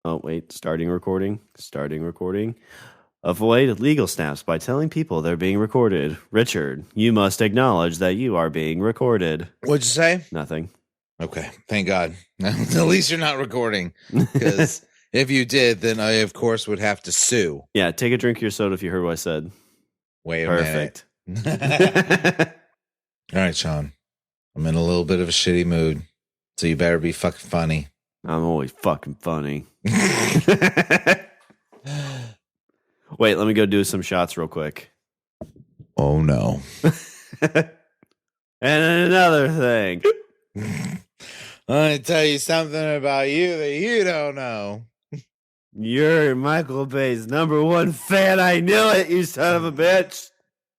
Oh, wait. Starting recording. Avoid legal snaps by telling people they're being recorded. Richard, you must acknowledge that you are being recorded. What'd you say? Nothing. Okay. Thank God. At least you're not recording. Because if you did, then I, of course, would have to sue. Yeah, take a drink of your soda if you heard what I said. Wait a Perfect. minute. All right, Shawn. I'm in a little bit of a shitty mood, so you better be fucking funny. I'm always fucking funny. Wait, let me go do some shots real quick. Oh, no. And another thing. I tell you something about you that you don't know. You're Michael Bay's #1 fan. I knew it, you son of a bitch.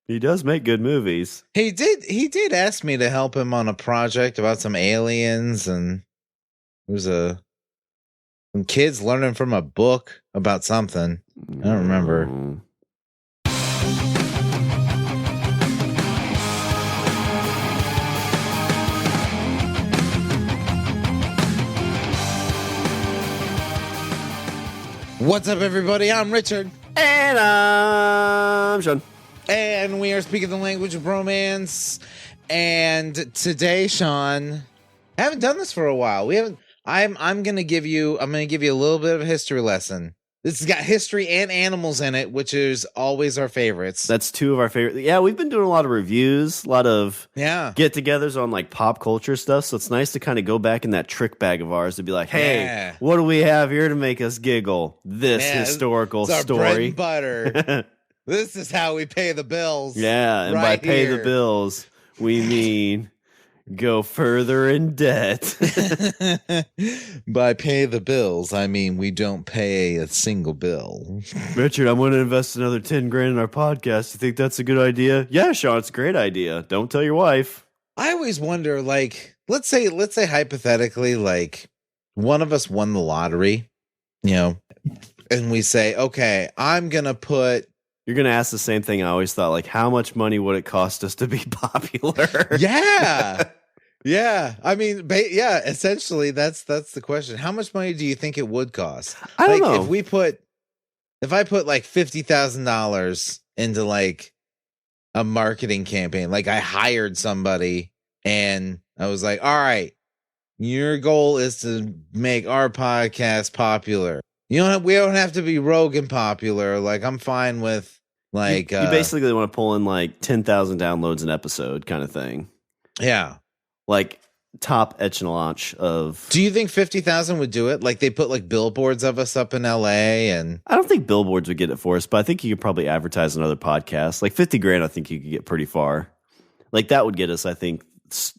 He does make good movies. He did ask me to help him on a project about some aliens, and there's some kids learning from a book about something. I don't remember. What's up, everybody? I'm Richard. And I'm Shawn. And we are speaking the language of bromance. And today, Shawn, I haven't done this for a while. We haven't. I'm gonna give you a little bit of a history lesson. This has got history and animals in it, which is always our favorites. That's two of our favorite. Yeah, we've been doing a lot of reviews, a lot of get-togethers on like pop culture stuff. So it's nice to kind of go back in that trick bag of ours to be like, hey, what do we have here to make us giggle? This historical it's our story. Bread and butter. This is how we pay the bills. Yeah, and by pay the bills, we mean go further in debt. By pay the bills, I mean we don't pay a single bill. Richard, I'm going to invest another $10,000 in our podcast. You think that's a good idea? Yeah, Shawn, it's a great idea. Don't tell your wife. I always wonder, like, let's say hypothetically, like, one of us won the lottery, and we say, okay, I'm going to put. You're going to ask the same thing I always thought, like, how much money would it cost us to be popular? Yeah. Yeah. I mean, essentially, that's the question. How much money do you think it would cost? I don't know. If I put like $50,000 into like a marketing campaign, like I hired somebody and I was like, all right, your goal is to make our podcast popular. We don't have to be Rogan popular. Like, I'm fine with like you basically want to pull in like 10,000 downloads an episode kind of thing. Yeah. Like top echelon of. Do you think 50,000 would do it? Like they put like billboards of us up in LA, and I don't think billboards would get it for us, but I think you could probably advertise on other podcasts. Like $50,000, I think you could get pretty far. Like that would get us, I think,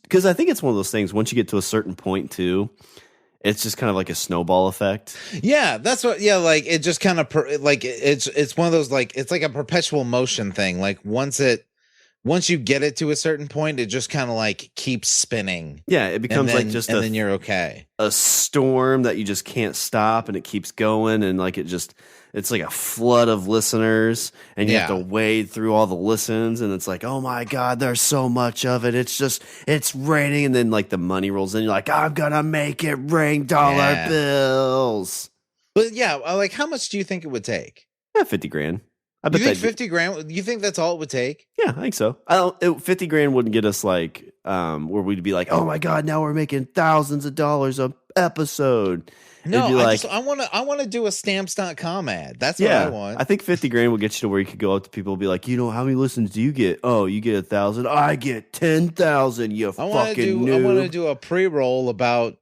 because I think it's one of those things. Once you get to a certain point, too. It's just kind of like a snowball effect. Yeah, that's what. Yeah, like it just kind of it's one of those like it's like a perpetual motion thing. Like once you get it to a certain point, it just kind of like keeps spinning. Yeah, it becomes and then you're okay. A storm that you just can't stop, and it keeps going, and like it's like a flood of listeners, and you have to wade through all the listens, and it's like, oh my God, there's so much of it. It's raining, and then like the money rolls in. You're like, I'm gonna make it rain dollar bills. But yeah, like how much do you think it would take? $50,000. I bet you think $50,000? You think that's all it would take? Yeah, I think so. $50,000 wouldn't get us like where we'd be like, oh my God, now we're making thousands of dollars a episode. No, I want to do a stamps.com ad. That's what I want. I think $50,000 will get you to where you could go up to people and be like, how many listens do you get? Oh, you get 1,000. I get 10,000. You fucking noob. I want to do a pre-roll about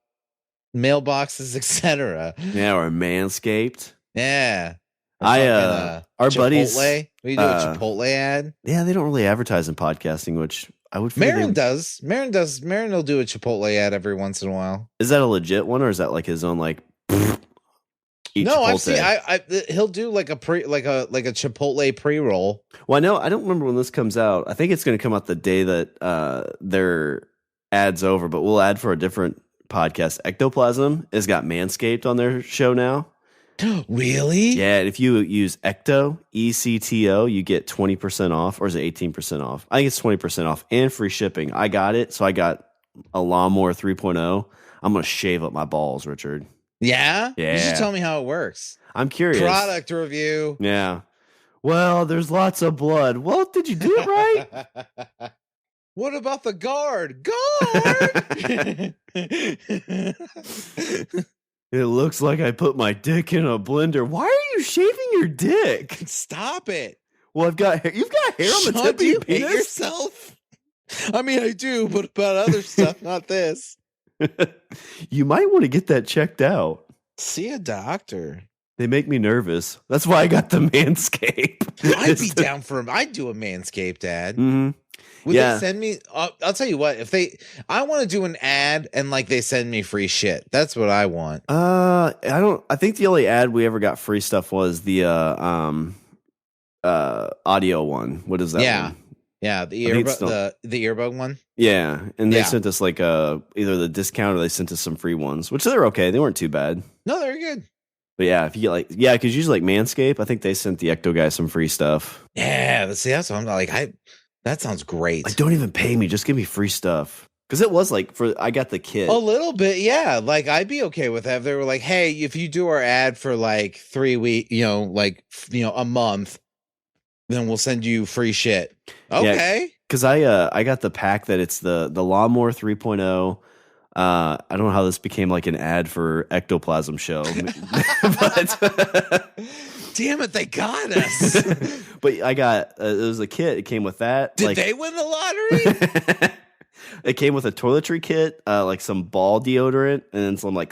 mailboxes, etc. Yeah, or Manscaped. Yeah. Our Chipotle. buddies. We do a Chipotle ad. Yeah, they don't really advertise in podcasting, which I would. Marin does. Marin will do a Chipotle ad every once in a while. Is that a legit one, or is that like his own like? No, I've seen. He'll do like a Chipotle pre-roll. Well, I don't remember when this comes out. I think it's going to come out the day that their ad's over. But we'll add for a different podcast. Ectoplasm has got Manscaped on their show now. Really? Yeah, and if you use Ecto, ECTO, you get 20% off, or is it 18% off? I think it's 20% off and free shipping. I got it, so I got a Lawnmower 3.0. I'm going to shave up my balls, Richard. Yeah? Yeah. You should tell me how it works. I'm curious. Product review. Yeah. Well, there's lots of blood. Well, did you do it right? What about the guard? Guard! It looks like I put my dick in a blender. Why are you shaving your dick? Stop it. Well, you've got hair on the Sean, tip of do your you hate penis? yourself? I mean, I do, but about other stuff, not this. You might want to get that checked out. See a doctor. They make me nervous. That's why I got the Manscaped. I'd be down for him. I'd do a Manscaped ad. Mm-hmm. Would they send me? I'll tell you what. I want to do an ad and like they send me free shit. That's what I want. I think the only ad we ever got free stuff was the audio one. What is that? Yeah, one? Yeah, the earbud one. Yeah, and they sent us like either the discount or they sent us some free ones, which they're okay. They weren't too bad. No, they're good. But yeah, if you get because usually like Manscaped, I think they sent the Ecto guy some free stuff. Yeah, see, that's what I'm like. That sounds great. Like, don't even pay me, just give me free stuff. Because it was like I got the kit a little bit, yeah. Like I'd be okay with that. If they were like, hey, if you do our ad for like 3 weeks, a month, then we'll send you free shit. Okay. Because I got the pack that it's the Lawnmower 3.0. I don't know how this became like an ad for Ectoplasm Show, but damn it, they got us. But I got it was a kit. It came with that. Did they win the lottery? It came with a toiletry kit, like some ball deodorant, and then some like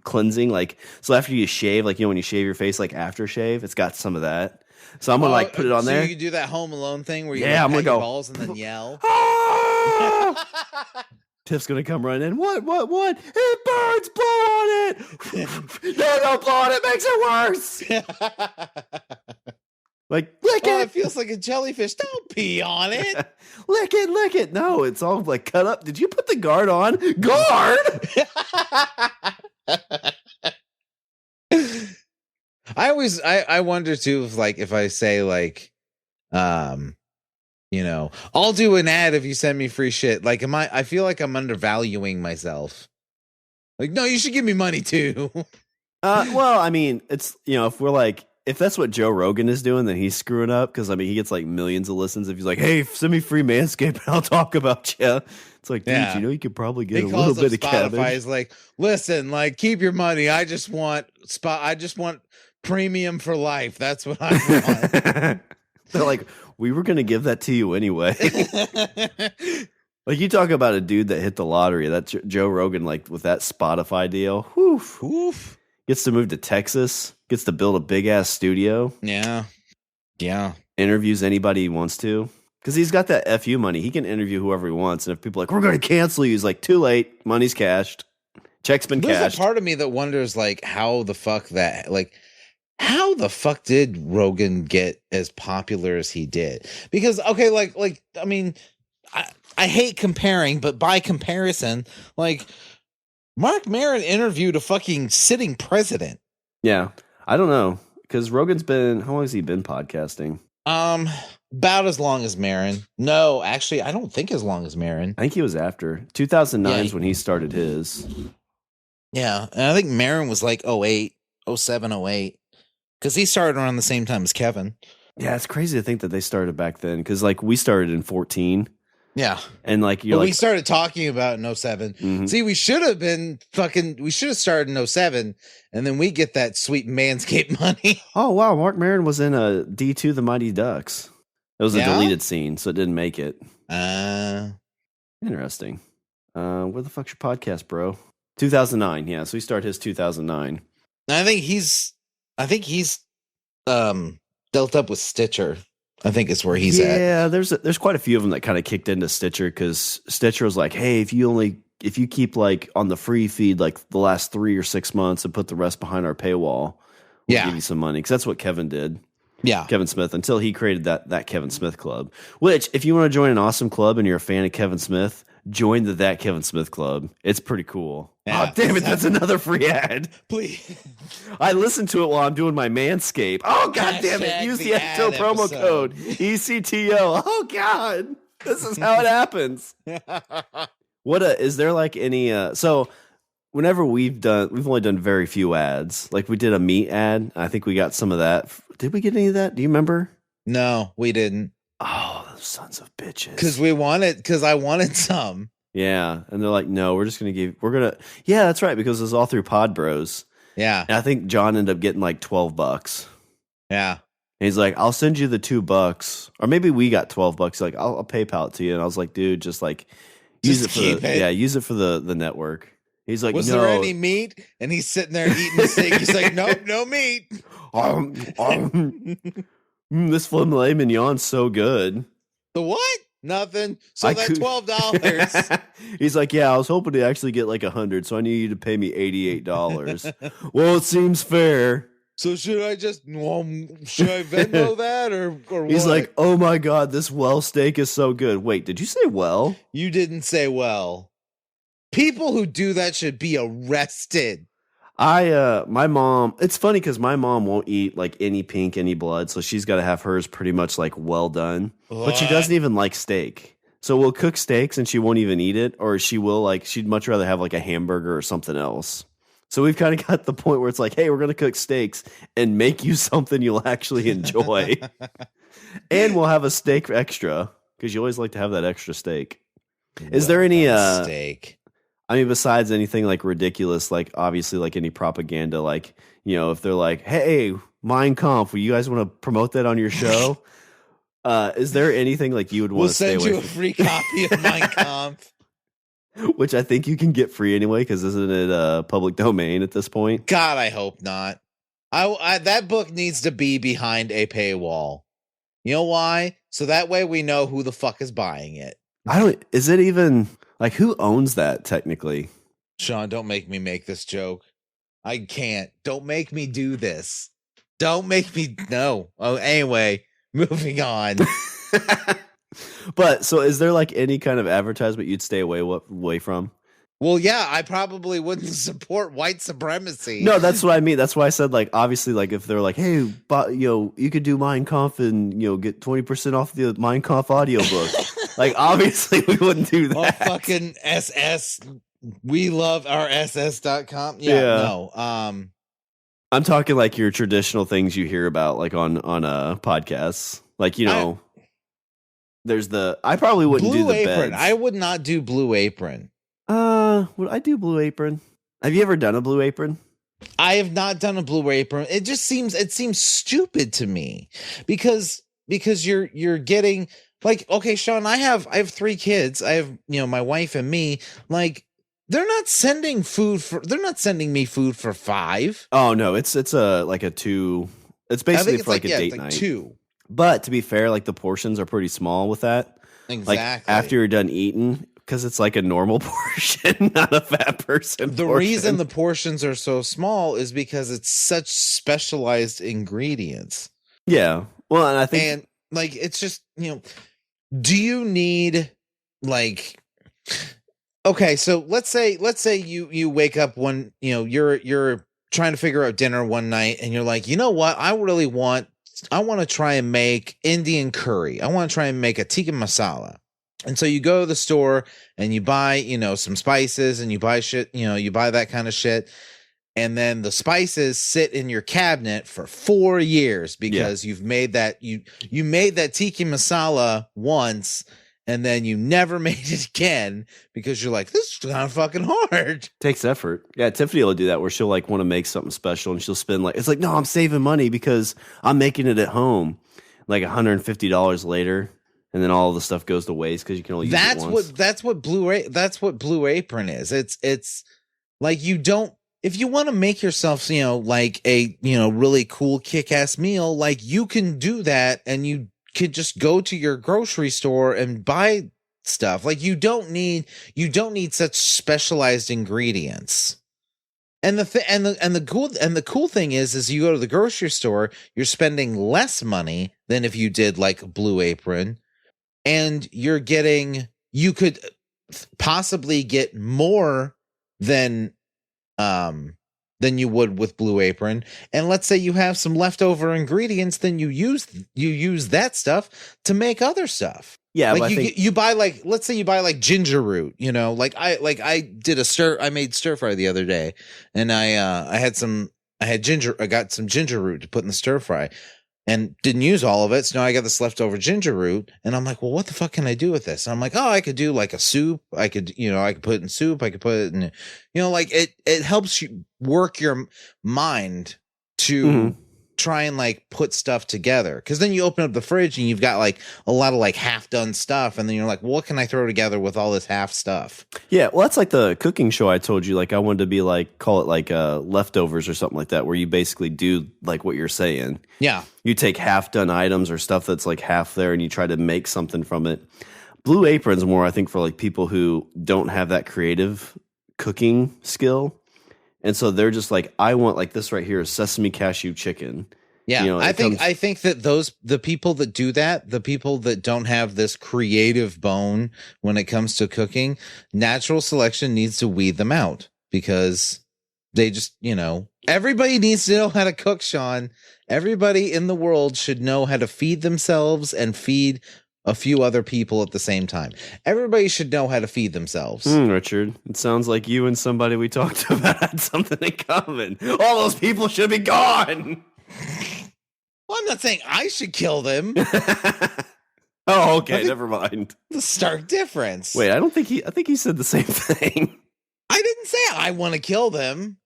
cleansing. Like so after you shave, like when you shave your face, like aftershave, it's got some of that. So I'm gonna put it on there. You can do that Home Alone thing where you I'm gonna go balls and then yell. Tiff's gonna come running in. What? It burns! Blow on it! No, don't blow on it. Makes it worse. Like, lick it. It feels like a jellyfish. Don't pee on it. Lick it. No, it's all like cut up. Did you put the guard on? Guard? I wonder too if I say like, I'll do an ad if you send me free shit. Like, I feel like I'm undervaluing myself. Like, no, you should give me money too. Well, I mean, it's, if that's what Joe Rogan is doing, then he's screwing up. Because, I mean, he gets like millions of listens. If he's like, hey, send me free Manscaped and I'll talk about you. It's like, dude, you could probably get a little bit of cabbage. He's like, listen, like, keep your money. I just want premium for life. That's what I want. They're like, we were going to give that to you anyway. Like, you talk about a dude that hit the lottery. That's Joe Rogan, like, with that Spotify deal. Woof. Gets to move to Texas. Gets to build a big-ass studio. Yeah. Interviews anybody he wants to. Because he's got that FU money. He can interview whoever he wants. And if people are like, we're going to cancel you, he's like, too late. Money's cashed. Check's been cashed. There's a part of me that wonders, like, how the fuck did Rogan get as popular as he did? Because, okay, I mean, I hate comparing, but by comparison, like, Mark Maron interviewed a fucking sitting president. Yeah. I don't know. Because Rogan's been, how long has he been podcasting? About as long as Maron. No, actually, I don't think as long as Maron. I think he was after. 2009 is when he started his. Yeah. And I think Maron was like 08, 07, 08. Because he started around the same time as Kevin. Yeah, it's crazy to think that they started back then. Because, like, we started in 2014. Yeah. And, like, we started talking about in 07. Mm-hmm. See, we should have started in 07. And then we get that sweet Manscaped money. Oh, wow. Mark Maron was in a D2 The Mighty Ducks. It was a deleted scene, so it didn't make it. Interesting. Where the fuck's your podcast, bro? 2009. Yeah, so he started his 2009. I think he's dealt up with Stitcher. I think is where he's at. Yeah, there's quite a few of them that kind of kicked into Stitcher because Stitcher was like, hey, if you keep like on the free feed like the last 3 or 6 months and put the rest behind our paywall, we'll give you some money. Because that's what Kevin did. Yeah. Kevin Smith, until he created that Kevin Smith club. Which, if you want to join an awesome club and you're a fan of Kevin Smith, join the That Kevin Smith club. It's pretty cool. Yeah, oh, damn it, that's another free ad. Please. I listened to it while I'm doing my Manscape. Oh, god damn it. Use the Ecto promo code ECTO. Oh, god. This is how it happens. Is there like any, so whenever we've only done very few ads. Like we did a meat ad. I think we got some of that. Did we get any of that? Do you remember? No, we didn't. Oh, those sons of bitches. Because I wanted some. Yeah. And they're like, no, yeah, that's right. Because it was all through Pod Bros. Yeah. And I think John ended up getting like $12. Yeah. And he's like, I'll send you the $2. Or maybe we got $12. He's like, I'll PayPal it to you. And I was like, dude, just like use it for the network. He's like, was there any meat? And he's sitting there eating the steak. He's like, nope, no meat. This filet mignon's so good. The what? Nothing. So that $12. He's like, yeah, I was hoping to actually get like 100, so I need you to pay me $88. Well, it seems fair. So should I Venmo that or He's what? like, oh my God, this well steak is so good. Wait, did you say well? You didn't say well. People who do that should be arrested. My mom, it's funny because my mom won't eat like any pink, any blood. So she's got to have hers pretty much like well done, but she doesn't even like steak. So we'll cook steaks and she won't even eat it. Or she'd much rather have like a hamburger or something else. So we've kind of got the point where it's like, hey, we're going to cook steaks and make you something you'll actually enjoy. And we'll have a steak extra because you always like to have that extra steak. Is there any steak? I mean, besides anything like ridiculous, like obviously like any propaganda, like, you know, if they're like, hey, Mein Kampf, you guys want to promote that on your show? Is there anything like you would want to stay away from? We'll send you a free copy of Mein Kampf. Which I think you can get free anyway, because isn't it public domain at this point? God, I hope not. That book needs to be behind a paywall. You know why? So that way we know who the fuck is buying it. Is it even... Like, who owns that, technically? Shawn, don't make me make this joke. I can't. Don't make me do this. Don't make me... No. Oh, anyway, moving on. But, so is there, like, any kind of advertisement you'd stay away from? Well, yeah, I probably wouldn't support white supremacy. No, that's what I mean. That's why I said, like, obviously, like, if they're like, hey, you could do Mein Kampf and, get 20% off the Mein Kampf audiobook. Like, obviously, we wouldn't do that. Oh, fucking SS. We love our SS.com. Yeah, no. I'm talking like your traditional things you hear about, like on podcasts. Like, there's I probably wouldn't Blue do the Apron. beds. I would not do Blue Apron. Would I do Blue Apron? Have you ever done a Blue Apron? I have not done a Blue Apron. It seems stupid to me because you're getting. Like, okay, Shawn, I have 3 kids. I have, my wife and me. Like, they're not sending me food for 5. Oh no, it's like a 2. It's basically for like a date night. 2. But to be fair, like the portions are pretty small with that. Exactly. Like after you're done eating, because it's like a normal portion, not a fat person. The reason the portions are so small is because it's such specialized ingredients. Yeah. Well, and I think like it's just, do you need like, okay, so let's say you wake up one, you're trying to figure out dinner one night and you're like, you know what? I want to try and make Indian curry. I want to try and make a tikka masala. And so you go to the store and you buy, some spices and you buy shit, you buy that kind of shit. And then the spices sit in your cabinet for 4 years because you've made that you made that tikka masala once and then you never made it again because you're like, this is kind of fucking hard. Takes effort. Yeah, Tiffany will do that where she'll like want to make something special and she'll spend like, it's like, no, I'm saving money because I'm making it at home. Like $150 later. And then all the stuff goes to waste because you can only use it once. That's what Blue Apron is. It's like you don't. If you want to make yourself, like a, really cool kick-ass meal, like you can do that and you could just go to your grocery store and buy stuff. Like you don't need such specialized ingredients. And the cool thing is you go to the grocery store, you're spending less money than if you did like Blue Apron, and you could possibly get more than you would with Blue Apron. And let's say you have some leftover ingredients, then you use that stuff to make other stuff. Yeah, like but you buy like, let's say you buy like ginger root, you know, I made stir fry the other day, and I got some ginger root to put in the stir fry, and didn't use all of it. So now I got this leftover ginger root, and I'm like, well, what the fuck can I do with this? And I'm like, oh, I could do like a soup. I could put it in soup. I could put it in, like it helps you work your mind to try and like put stuff together. Cause then you open up the fridge and you've got like a lot of like half done stuff. And then you're like, well, what can I throw together with all this half stuff? Yeah. Well, that's like the cooking show I told you, like I wanted to be like, call it like leftovers or something like that, where you basically do like what you're saying. Yeah. You take half done items or stuff that's like half there and you try to make something from it. Blue Apron's more, I think, for like people who don't have that creative cooking skill. And so they're just like, I want like this right here is sesame cashew chicken. Yeah, I think that the people that do that, the people that don't have this creative bone when it comes to cooking, natural selection needs to weed them out, because they just, everybody needs to know how to cook, Shawn. Everybody in the world should know how to feed themselves and feed a few other people at the same time. Everybody should know how to feed themselves. Richard, it sounds like you and somebody we talked about had something in common. All those people should be gone. Well, I'm not saying I should kill them. Oh, okay, never mind. The stark difference. Wait, I think he said the same thing. I didn't say I want to kill them.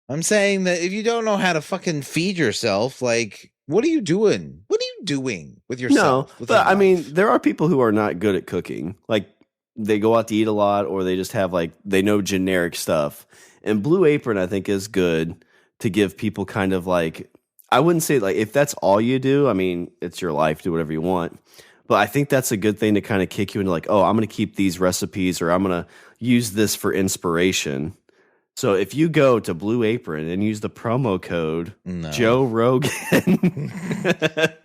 I'm saying that if you don't know how to fucking feed yourself, like, what are you doing? What are you doing with yourself? No, but I mean, there are people who are not good at cooking. Like, they go out to eat a lot, or they just have like, they know generic stuff. And Blue Apron, I think, is good to give people kind of like, I wouldn't say like, if that's all you do, I mean, it's your life, do whatever you want. But I think that's a good thing to kind of kick you into like, oh, I'm going to keep these recipes, or I'm going to use this for inspiration. So if you go to Blue Apron and use the promo code Joe Rogan.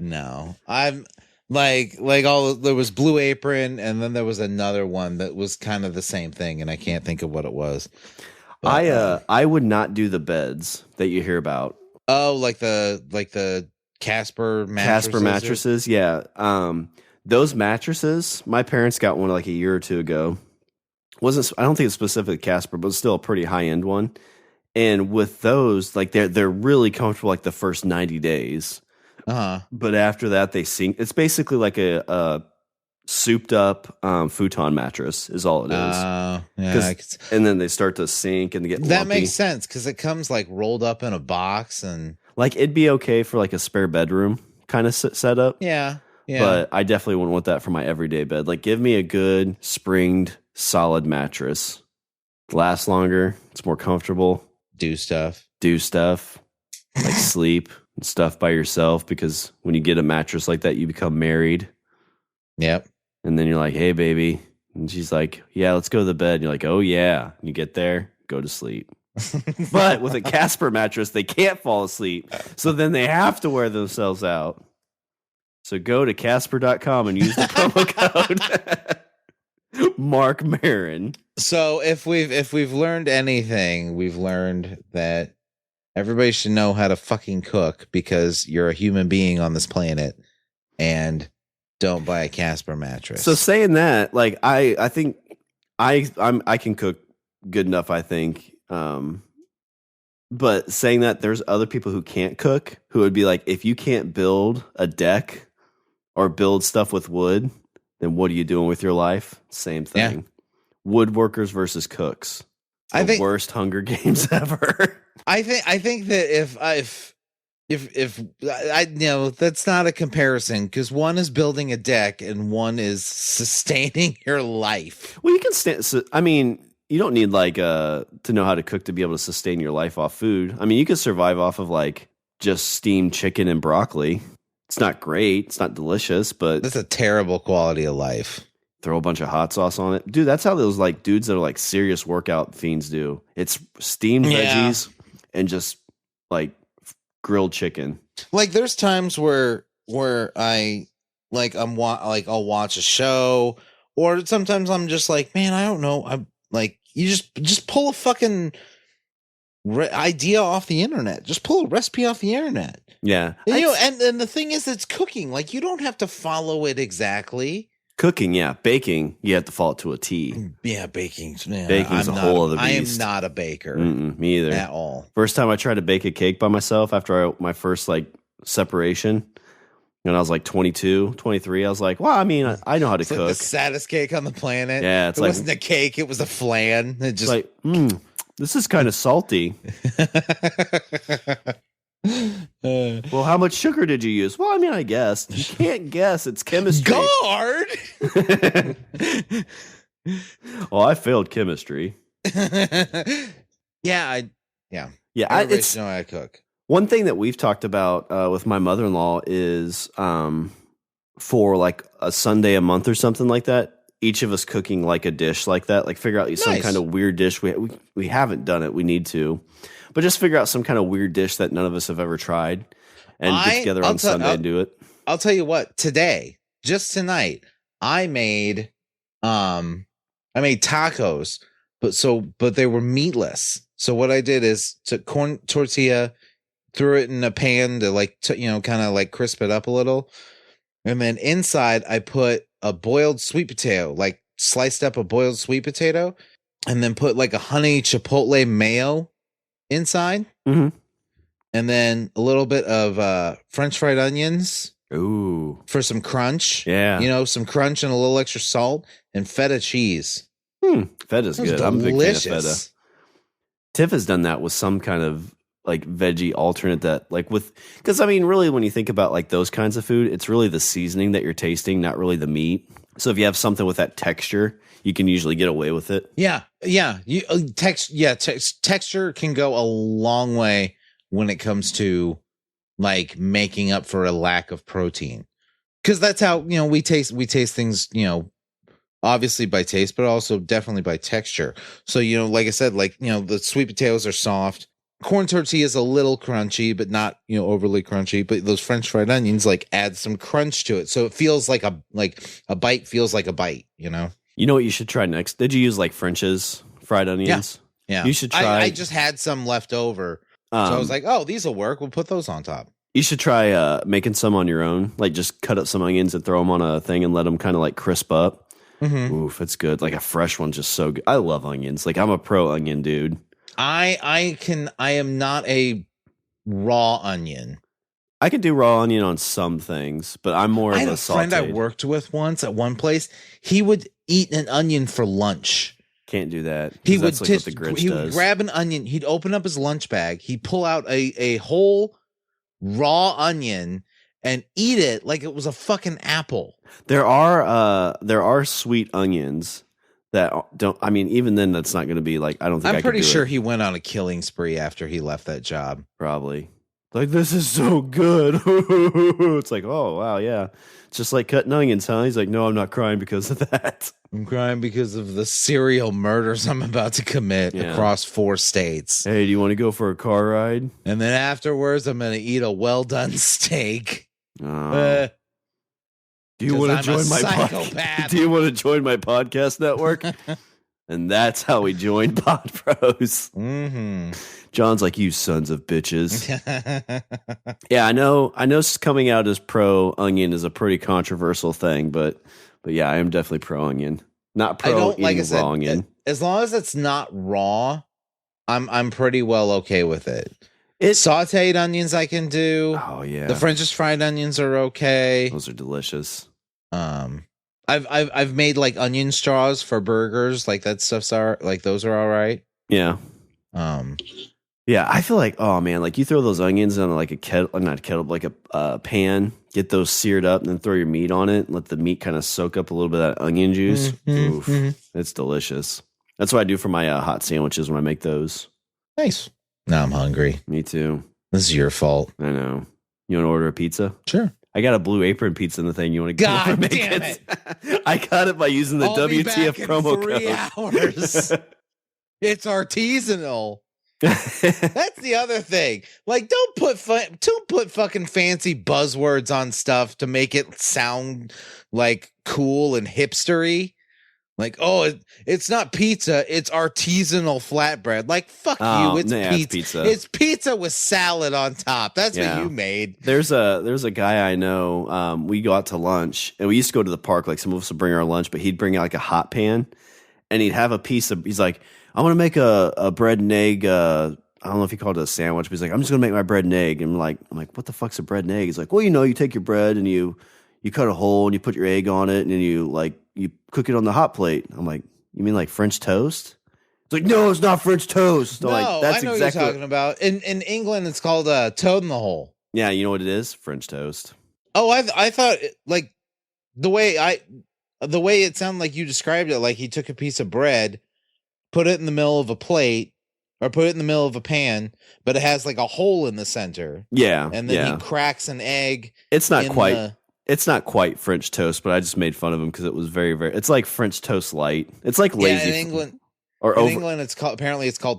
No, I'm like there was Blue Apron, and then there was another one that was kind of the same thing, and I can't think of what it was. But, I would not do the beds that you hear about. Oh, like the Casper mattresses. Casper mattresses, yeah. Those mattresses, my parents got one like a year or two ago. I don't think it's specifically Casper, but it's still a pretty high end one. And with those, like they're really comfortable like the first 90 days. But after that they sink. It's basically like a souped up futon mattress is all it is. Yeah. And then they start to sink and they get that lumpy. Makes sense, because it comes like rolled up in a box, and like it'd be okay for like a spare bedroom kind of setup. Yeah. But I definitely wouldn't want that for my everyday bed. Like, give me a good springed solid mattress. Lasts longer. It's more comfortable. Do stuff. Like sleep and stuff by yourself, because when you get a mattress like that, you become married. Yep. And then you're like, hey, baby. And she's like, yeah, let's go to the bed. And you're like, oh, yeah. And you get there, go to sleep. But with a Casper mattress, they can't fall asleep. So then they have to wear themselves out. So go to Casper.com and use the promo code Mark Maron. So if we've learned anything, we've learned that everybody should know how to fucking cook, because you're a human being on this planet, and don't buy a Casper mattress. So saying that, like I think I can cook good enough, I think. But saying that, there's other people who can't cook, who would be like, if you can't build a deck or build stuff with wood, then what are you doing with your life? Same thing. Yeah. Woodworkers versus cooks. I think worst Hunger Games ever. I think that if I that's not a comparison, because one is building a deck and one is sustaining your life. Well, you can stand. I mean, you don't need like to know how to cook to be able to sustain your life off food. I mean, you could survive off of like just steamed chicken and broccoli. It's not great. It's not delicious, but that's a terrible quality of life. Throw a bunch of hot sauce on it. Dude, that's how those like dudes that are like serious workout fiends do. It's steamed veggies and just like grilled chicken. Like there's times where I like I'll watch a show, or sometimes I'm just like, man, I don't know. I'm like, you just pull a fucking idea off the internet. Just pull a recipe off the internet. Yeah. And, and the thing is, it's cooking. Like, you don't have to follow it exactly. Cooking, yeah. Baking, you have to follow it to a T. Yeah, baking's a whole other beast. I am not a baker. Me either. At all. First time I tried to bake a cake by myself after my first like separation, and I was like 22, 23. I was like, well, I mean, I know how to cook. Like the saddest cake on the planet. Yeah, it wasn't a cake; it was a flan. It just like, this is kind of salty. Well, how much sugar did you use? Well, I mean, I guessed. You can't guess. It's chemistry. Guard. Well, I failed chemistry. Yeah. It's know how to cook. One thing that we've talked about with my mother-in-law is for like a Sunday a month or something like that. Each of us cooking like a dish like that. Like figure out some kind of weird dish. We haven't done it. We need to. But just figure out some kind of weird dish that none of us have ever tried and get together on Sunday and do it. I'll tell you what, just tonight, I made tacos, but they were meatless. So what I did is took corn tortilla, threw it in a pan to kind of like crisp it up a little. And then inside I put a boiled sweet potato, like sliced up a boiled sweet potato, and then put like a honey chipotle mayo inside, and then a little bit of French fried onions. Ooh, for some crunch. Yeah, some crunch and a little extra salt and feta cheese. Feta's good. I'm a big fan of feta. Tiff has done that with some kind of like veggie alternate that like because I mean, really, when you think about like those kinds of food, it's really the seasoning that you're tasting, not really the meat. So if you have something with that texture, you can usually get away with it. Yeah. Texture can go a long way when it comes to like making up for a lack of protein, because that's how we taste things. Obviously by taste, but also definitely by texture. So like I said, the sweet potatoes are soft. Corn tortilla is a little crunchy, but not overly crunchy. But those French fried onions like add some crunch to it, so it feels like a bite feels like a bite. You know what you should try next? Did you use like French's fried onions? Yeah. You should try. I just had some left over, so I was like, oh, these will work. We'll put those on top. You should try making some on your own. Like just cut up some onions and throw them on a thing and let them kind of like crisp up. Oof, it's good. Like a fresh one, just so good. I love onions. Like I'm a pro onion dude. I am not a raw onion. I can do raw onion on some things, but I'm more of a sauteed. Friend I worked with once at one place. He would eat an onion for lunch. Can't do that. He would like what the Grinch would grab an onion. He'd open up his lunch bag. He'd pull out a whole raw onion and eat it like it was a fucking apple. There are sweet onions that don't. I mean, even then, that's not going to be like. I don't think. I'm pretty sure he went on a killing spree after he left that job. Probably. Like, this is so good. It's like, oh wow, yeah. It's just like cutting onions, huh? He's like, no, I'm not crying because of that. I'm crying because of the serial murders I'm about to commit across 4 states. Hey, do you want to go for a car ride? And then afterwards, I'm going to eat a well-done steak. Do you want to join my podcast? Do you want to join my podcast network? And that's how we joined Pod Pros. John's like, you sons of bitches. Yeah, I know. Coming out as pro onion is a pretty controversial thing, but yeah, I am definitely pro onion. Not pro eating raw onion. As long as it's not raw, I'm pretty well okay with it. Sauteed onions I can do. Oh yeah, the French's fried onions are okay. Those are delicious. I've made like onion straws for burgers. Like that stuff's those are all right. Yeah. Yeah, I feel like, oh man, like you throw those onions on like a kettle, not a kettle, but like a pan, get those seared up, and then throw your meat on it, and let the meat kind of soak up a little bit of that onion juice. Oof, it's delicious. That's what I do for my hot sandwiches when I make those. Nice. Now I'm hungry. Me too. This is your fault. I know. You want to order a pizza? Sure. I got a Blue Apron pizza in the thing. You want to God damn it. I got it by using the WTF promo code. 3 hours. It's artisanal. That's the other thing. Like, don't put fucking fancy buzzwords on stuff to make it sound like cool and hipstery. Like, oh, it's not pizza, it's artisanal flatbread. Like, fuck you, it's pizza. It's pizza with salad on top. That's what you made. There's a guy I know. We go out to lunch, and we used to go to the park. Like, some of us would bring our lunch, but he'd bring out like a hot pan, and he'd have a piece of. He's like, I'm gonna make a bread and egg. I don't know if he called it a sandwich, but he's like, I'm just gonna make my bread and egg. And I'm like, what the fuck's a bread and egg? He's like, well, you take your bread and you cut a hole and you put your egg on it, and then you cook it on the hot plate. I'm like, you mean like French toast? It's like, no, it's not French toast. No, like, that's I know exactly what you're talking about. In England, it's called toad in the hole. Yeah, you know what it is? French toast. Oh, I thought like the way it sounded like you described it, like he took a piece of bread, put it in the middle of a plate, or put it in the middle of a pan, but it has like a hole in the center. Yeah, and then he cracks an egg. It's not quite. It's not quite French toast, but I just made fun of him because it was very, very. It's like French toast light. It's like lazy. In England, it's called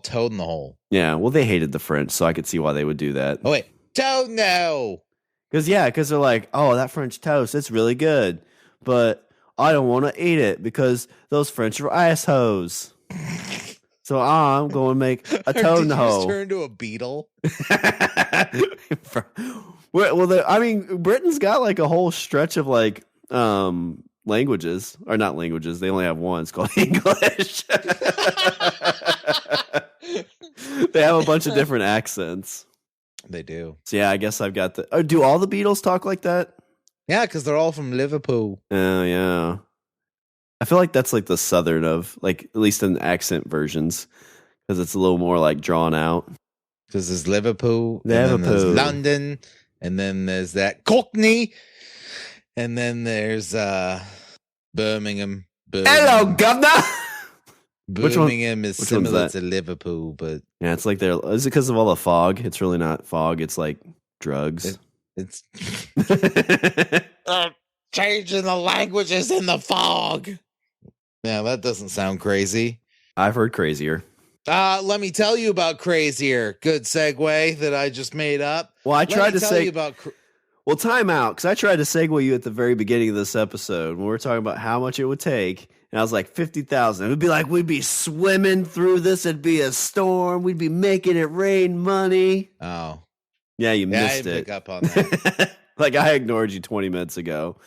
toad in the hole. Yeah, well, they hated the French, so I could see why they would do that. Oh wait, toad no. Because they're like, oh, that French toast, it's really good, but I don't want to eat it because those French are assholes. So I'm going to make a toad in the hole. Just turn into a beetle. Well, I mean, Britain's got like a whole stretch of like languages, or not languages. They only have one. It's called English. They have a bunch of different accents. They do. So yeah, I guess I've got the. Oh, do all the Beatles talk like that? Yeah, because they're all from Liverpool. Oh yeah. I feel like that's like the southern of, like, at least in accent versions, because it's a little more like drawn out. Because there's Liverpool, and then there's London, and then there's that Cockney, and then there's Birmingham. Hello, governor. Birmingham is similar to Liverpool, but yeah, it's like there. Is it because of all the fog? It's really not fog. It's like drugs. It's changing the languages in the fog. Yeah, that doesn't sound crazy. I've heard crazier. Let me tell you about crazier. Good segue that I just made up. Well, I tried to say about. Well, time out, because I tried to segue you at the very beginning of this episode when we were talking about how much it would take, and I was like 50,000. It would be like we'd be swimming through this. It'd be a storm. We'd be making it rain money. Oh, yeah, you missed I didn't it. Pick up on that. Like I ignored you 20 minutes ago.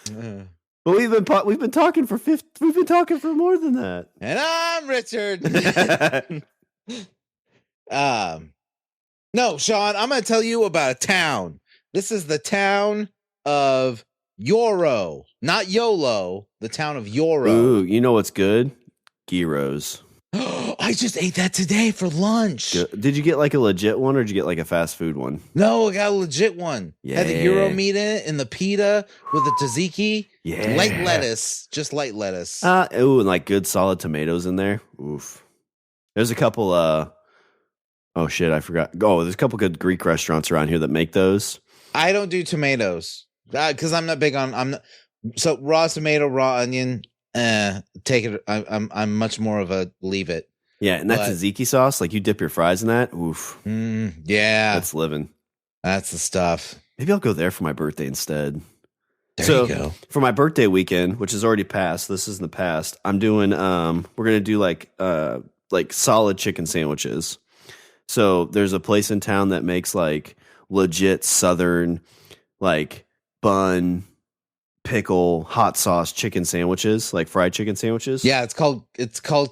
But we've been talking for more than that. And I'm Richard. No, Shawn, I'm going to tell you about a town. This is the town of Yoro, not YOLO. The town of Yoro. Ooh, you know what's good? Gyros. I just ate that today for lunch. Good. Did you get like a legit one, or did you get like a fast food one? No, I got a legit one. Yeah. Had the Euro meat in it and the pita with the tzatziki. Yeah. Light lettuce. Just light lettuce. Ooh, and like good solid tomatoes in there. Oof. There's a couple, oh shit, I forgot. Oh, there's a couple good Greek restaurants around here that make those. I don't do tomatoes. Because I'm not big on, so raw tomato, raw onion, take it. I'm much more of a leave it. Yeah, and that tzatziki sauce, like you dip your fries in that. Oof. Yeah. That's living. That's the stuff. Maybe I'll go there for my birthday instead. There you go. For my birthday weekend, which is already passed, this is in the past, I'm doing, we're going to do like solid chicken sandwiches. So there's a place in town that makes like legit Southern, like bun, pickle, hot sauce chicken sandwiches, like fried chicken sandwiches. Yeah, it's called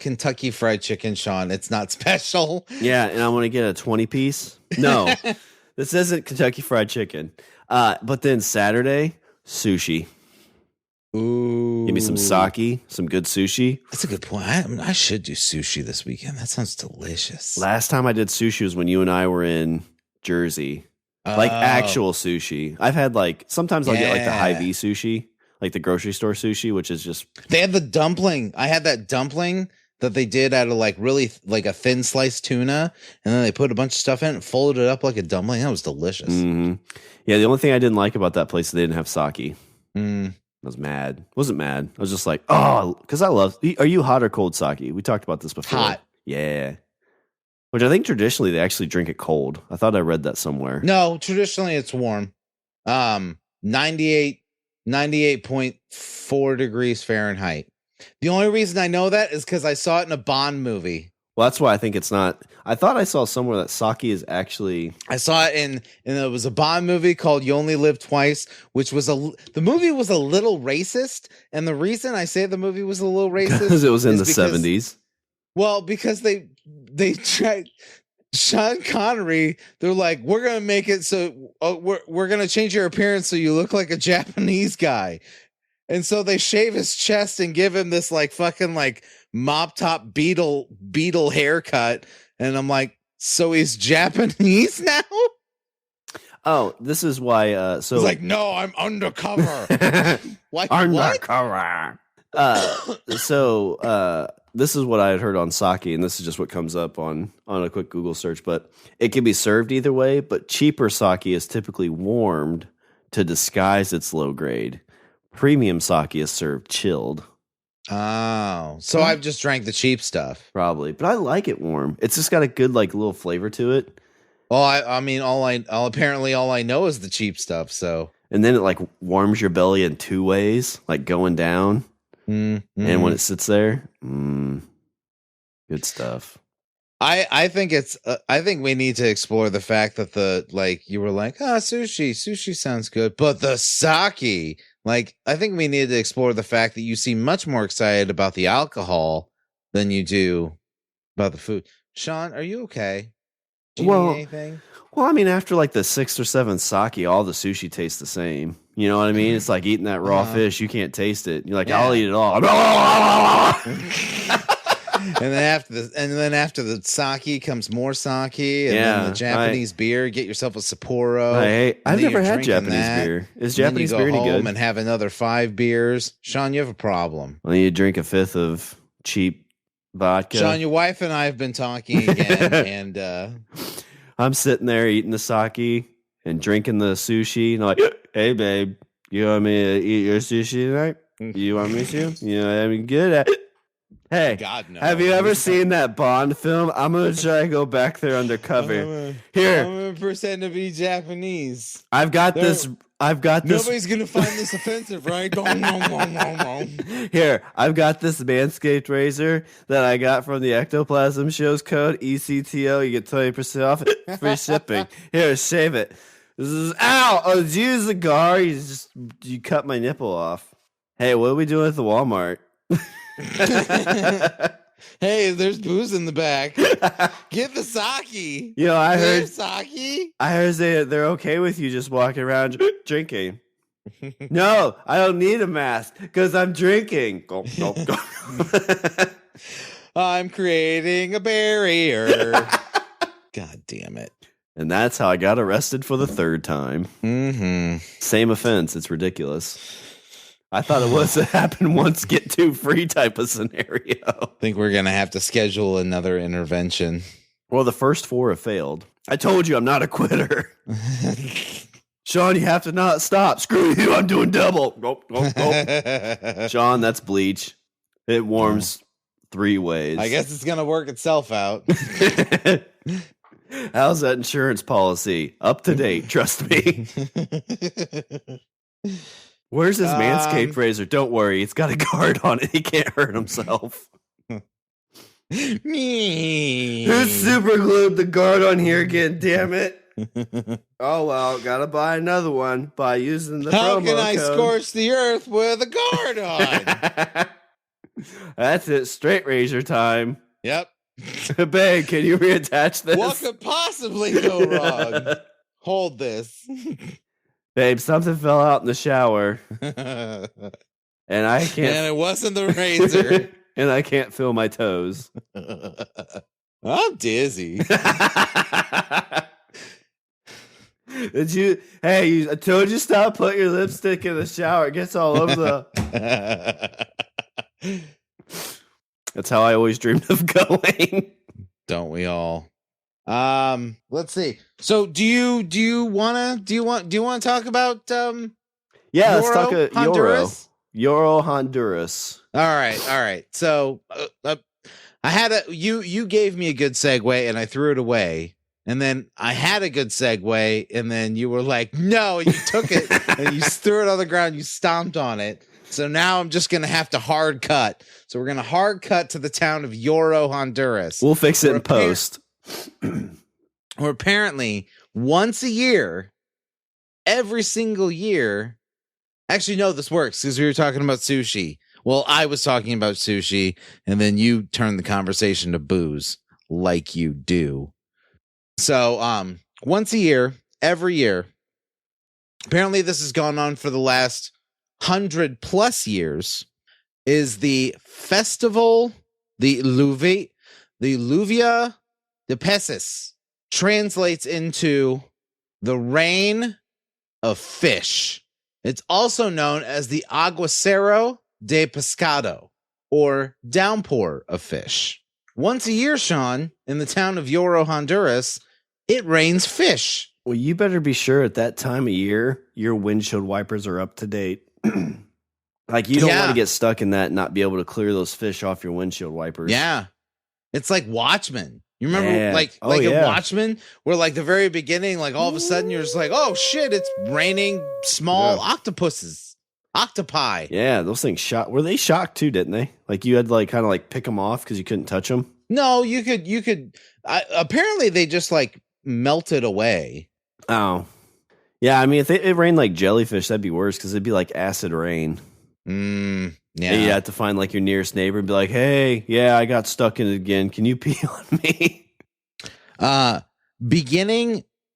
Kentucky Fried Chicken, Shawn. It's not special. Yeah, and I want to get a 20 piece. No, this isn't Kentucky Fried Chicken. But then Saturday, sushi. Ooh. Give me some sake, some good sushi. That's a good point. I should do sushi this weekend. That sounds delicious. Last time I did sushi was when you and I were in Jersey. Like actual sushi. I've had like, sometimes I'll get like the Hy-Vee sushi, like the grocery store sushi, which is just. They had the dumpling. I had that dumpling that they did out of like really like a thin sliced tuna. And then they put a bunch of stuff in it and folded it up like a dumpling. That was delicious. Mm-hmm. Yeah, the only thing I didn't like about that place is they didn't have sake. I was mad. Wasn't mad. I was just like, oh, because I love. Are you hot or cold sake? We talked about this before. Hot. Yeah. Which I think traditionally they actually drink it cold. I thought I read that somewhere. No, traditionally it's warm. 98.4 degrees Fahrenheit. The only reason I know that is because I saw it in a Bond movie. Well, that's why I think it's not. I thought I saw somewhere that sake is actually. I saw it in it was a Bond movie called You Only Live Twice, which was the movie was a little racist. And the reason I say the movie was a little racist because it was in the 70s. Well, because they tried. Sean Connery, they're like, we're gonna make it so we're gonna change your appearance so you look like a Japanese guy, and so they shave his chest and give him this like fucking like mop top beetle haircut, and I'm like, so he's Japanese now? Oh, this is why. So he's like, no, I'm undercover. What? Undercover. This is what I had heard on sake, and this is just what comes up on a quick Google search. But it can be served either way. But cheaper sake is typically warmed to disguise its low grade. Premium sake is served chilled. Oh, so I've just drank the cheap stuff, probably. But I like it warm. It's just got a good like little flavor to it. Well, I mean, all I know is the cheap stuff. So, and then it like warms your belly in two ways, like going down. And when it sits there, good stuff. I think it's. I think we need to explore the fact that you were like, sushi sounds good, but the sake, like, I think we need to explore the fact that you seem much more excited about the alcohol than you do about the food. Shawn, are you okay? Do you need anything? Well, I mean, after like the 6th or 7th sake, all the sushi tastes the same. You know what I mean? It's like eating that raw fish. You can't taste it. You're like, I'll eat it all. And then after the sake comes more sake, and then the Japanese beer. Get yourself a Sapporo. I've never had Japanese beer. Is Japanese beer any good? And have another 5 beers. Shawn, you have a problem. Well, you drink a 5th of cheap vodka. Shawn, your wife and I have been talking again, and I'm sitting there eating the sake and drinking the sushi, and I'm like, hey, babe, you want me to eat your sushi tonight? You want me to? You know, I'm good at it. Hey, God, no. Have you ever seen that Bond film? I'm going to try to go back there undercover. Here. I'm going to pretend to be Japanese. I've got this. Nobody's going to find this offensive, right? Here, I've got this Manscaped razor that I got from the Ectoplasm Show's code, ECTO. You get 20% off it, free shipping. Here, shave it. This is, ow! Oh, did you use the gar? You cut my nipple off. Hey, what are we doing at the Walmart? Hey, there's booze in the back. Get the sake. You know, I heard sake. I heard they're okay with you just walking around drinking. No, I don't need a mask because I'm drinking. Gulp, gulp, gulp. I'm creating a barrier. God damn it. And that's how I got arrested for the 3rd time. Mm-hmm. Same offense. It's ridiculous. I thought it was a happen once, get 2 free type of scenario. I think we're going to have to schedule another intervention. Well, the first 4 have failed. I told you I'm not a quitter. Shawn, you have to not stop. Screw you, I'm doing double. Gulp, gulp, gulp. Shawn, that's bleach. It warms 3 ways. I guess it's going to work itself out. How's that insurance policy? Up to date, trust me. Where's his Manscaped razor? Don't worry, it's got a guard on it. He can't hurt himself. Who's super glued the guard on here again? Damn it! Oh well, gotta buy another one by using the How promo can I code. scorch the earth with a guard on? That's it. Straight razor time. Yep. Babe, can you reattach this? What could possibly go wrong? Hold this. Babe, something fell out in the shower. And I can't. And it wasn't the razor. And I can't feel my toes. I'm dizzy. Did you? Hey, I told you stop putting your lipstick in the shower. It gets all over the. That's how I always dreamed of going. Don't we all? Let's see. So do you want to talk about yeah, Euro, let's talk about Honduras? Euro Honduras. All right. So I had you gave me a good segue and I threw it away. And then I had a good segue and then you were like, "No," and you took it and you threw it on the ground, you stomped on it. So now I'm just going to have to hard cut. So we're going to hard cut to the town of Yoro, Honduras. We'll fix it in post. Where apparently once a year, every single year. Actually, no, this works because we were talking about sushi. Well, I was talking about sushi, and then you turned the conversation to booze, like you do. So, once a year, every year, apparently this has gone on for the last 100+ years, is the festival, the Lluvia de Peces, translates into the rain of fish. It's also known as the Aguacero de Pescado, or downpour of fish. Once a year, Shawn, in the town of Yoro, Honduras, it rains fish. Well, you better be sure at that time of year, your windshield wipers are up to date. Like, you don't want to get stuck in that and not be able to clear those fish off your windshield wipers. Yeah. It's like Watchmen. You remember, in Watchmen, where like the very beginning, like all of a sudden you're just like, oh shit, it's raining small octopi. Yeah, those things shocked. Were they shocked too, didn't they? Like you had to like kind of like pick them off because you couldn't touch them? No, you could. Apparently they just like melted away. Oh. Yeah, I mean, if it rained like jellyfish, that'd be worse because it'd be like acid rain. Yeah. And you'd have to find like your nearest neighbor and be like, hey, yeah, I got stuck in it again. Can you pee on me?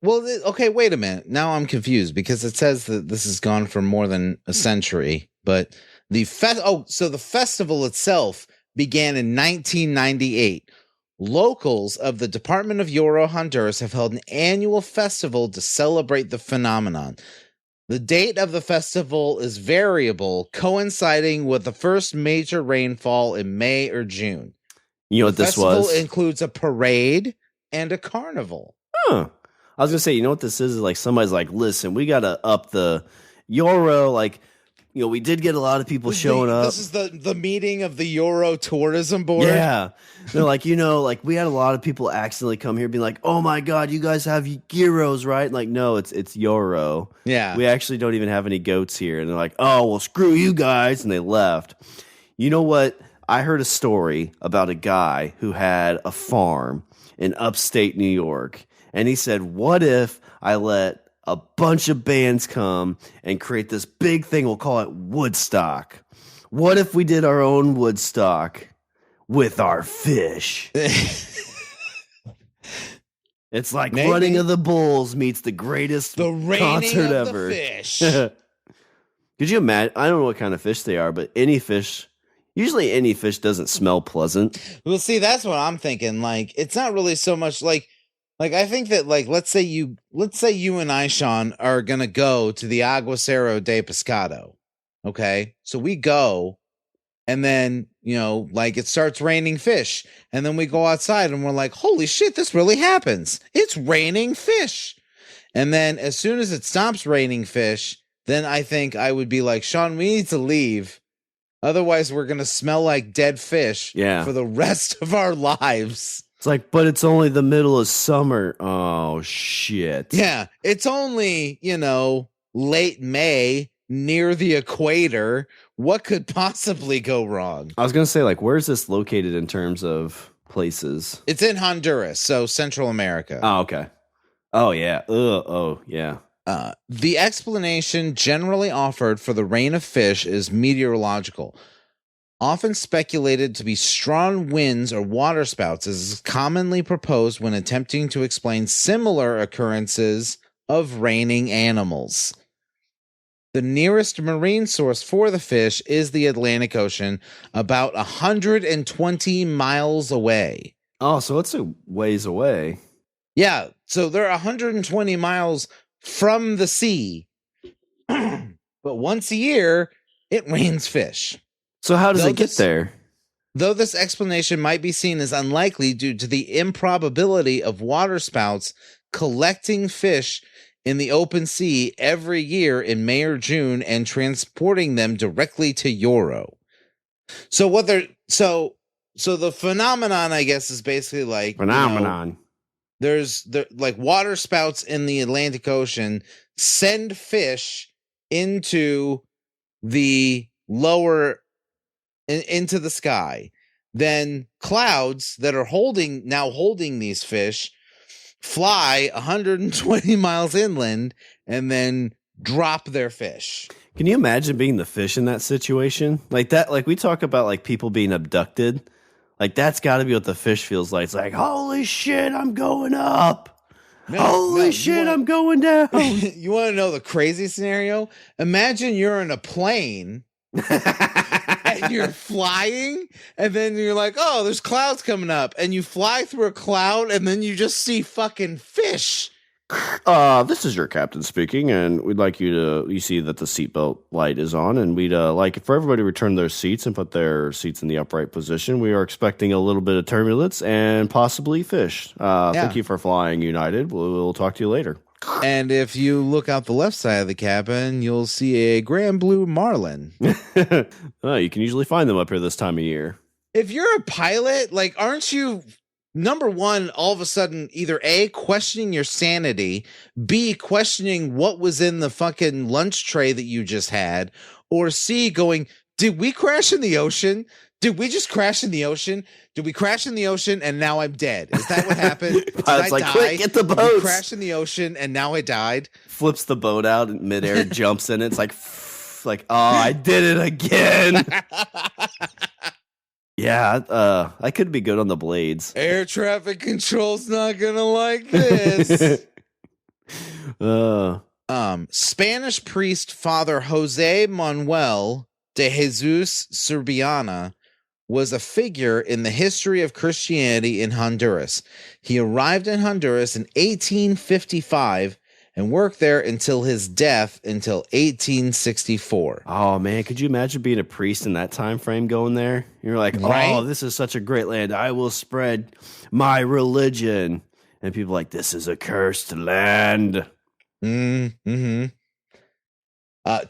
Okay, wait a minute. Now I'm confused because it says that this has gone for more than a century, but the festival itself began in 1998. Locals of the Department of Yoro, Honduras have held an annual festival to celebrate the phenomenon. The date of the festival is variable, coinciding with the first major rainfall in May or June. You know what this was? The festival includes a parade and a carnival. Huh. I was going to say, you know what this is? Like somebody's like, listen, we got to up the Yoro, like, you know, we did get a lot of people showing up. This is the meeting of the Euro Tourism Board. Yeah. They're like, you know, like we had a lot of people accidentally come here being like, oh my God, you guys have gyros, right? And like, no, it's Euro. Yeah. We actually don't even have any goats here. And they're like, oh, well, screw you guys. And they left. You know what? I heard a story about a guy who had a farm in upstate New York. And he said, what if I let a bunch of bands come and create this big thing? We'll call it Woodstock. What if we did our own Woodstock with our fish? It's like Running of the Bulls meets the greatest concert ever. The fish. Could you imagine? I don't know what kind of fish they are, but usually any fish doesn't smell pleasant. Well, see, that's what I'm thinking. Like, it's not really so much like I think that like let's say you and I, Shawn, are gonna go to the Aguacero de Pescado. Okay, so we go, and then you know, like it starts raining fish, and then we go outside and we're like, holy shit, this really happens. It's raining fish. And then as soon as it stops raining fish, then I think I would be like, Shawn, we need to leave. Otherwise, we're gonna smell like dead fish for the rest of our lives. It's like, but it's only the middle of summer. Oh, shit. Yeah, it's only, you know, late May near the equator. What could possibly go wrong? I was going to say, like, where's this located in terms of places? It's in Honduras, so Central America. Oh, okay. Oh, yeah. Oh, yeah. The explanation generally offered for the rain of fish is meteorological. Often speculated to be strong winds or waterspouts, is commonly proposed when attempting to explain similar occurrences of raining animals. The nearest marine source for the fish is the Atlantic Ocean, about 120 miles away. Oh, so it's a ways away. Yeah, so they're 120 miles from the sea. But once a year, it rains fish. So how does it get there? Though this explanation might be seen as unlikely due to the improbability of waterspouts collecting fish in the open sea every year in May or June and transporting them directly to Yoro. So the phenomenon, I guess, is basically like there's like water spouts in the Atlantic Ocean send fish into the lower into the sky. Then clouds that are holding these fish fly 120 miles inland and then drop their fish. Can you imagine being the fish in that situation? Like that, like we talk about like people being abducted. Like that's got to be what the fish feels like. It's like, holy shit, I'm going up. Holy shit, I'm going down. You want to know the crazy scenario? Imagine you're in a plane and you're flying, and then you're like, oh, there's clouds coming up, and you fly through a cloud, and then you just see fucking fish. This is your captain speaking, and we'd like you see that the seatbelt light is on, and we'd like for everybody to return their seats and put their seats in the upright position. We are expecting a little bit of turbulence and possibly fish. Thank you for flying United. We'll talk to you later. And if you look out the left side of the cabin, you'll see a grand blue marlin. Oh, you can usually find them up here this time of year. If you're a pilot, like, aren't you, number one, all of a sudden either A, questioning your sanity, B, questioning what was in the fucking lunch tray that you just had, or C, going, did we crash in the ocean? Did we just crash in the ocean? Did we crash in the ocean and now I'm dead? Is that what happened? Did I like, die? quick, get the boat. Did we crash in the ocean and now I died? Flips the boat out in midair, jumps in it. It's like, oh, I did it again. Yeah, I could be good on the blades. Air traffic control's not gonna like this. Spanish priest Father Jose Manuel de Jesus Surbiana was a figure in the history of Christianity in Honduras. He arrived in Honduras in 1855 and worked there until his death until 1864. Oh man, could you imagine being a priest in that time frame going there? You're like, right? Oh, this is such a great land. I will spread my religion. And people are like, this is a cursed land. Mm-hmm.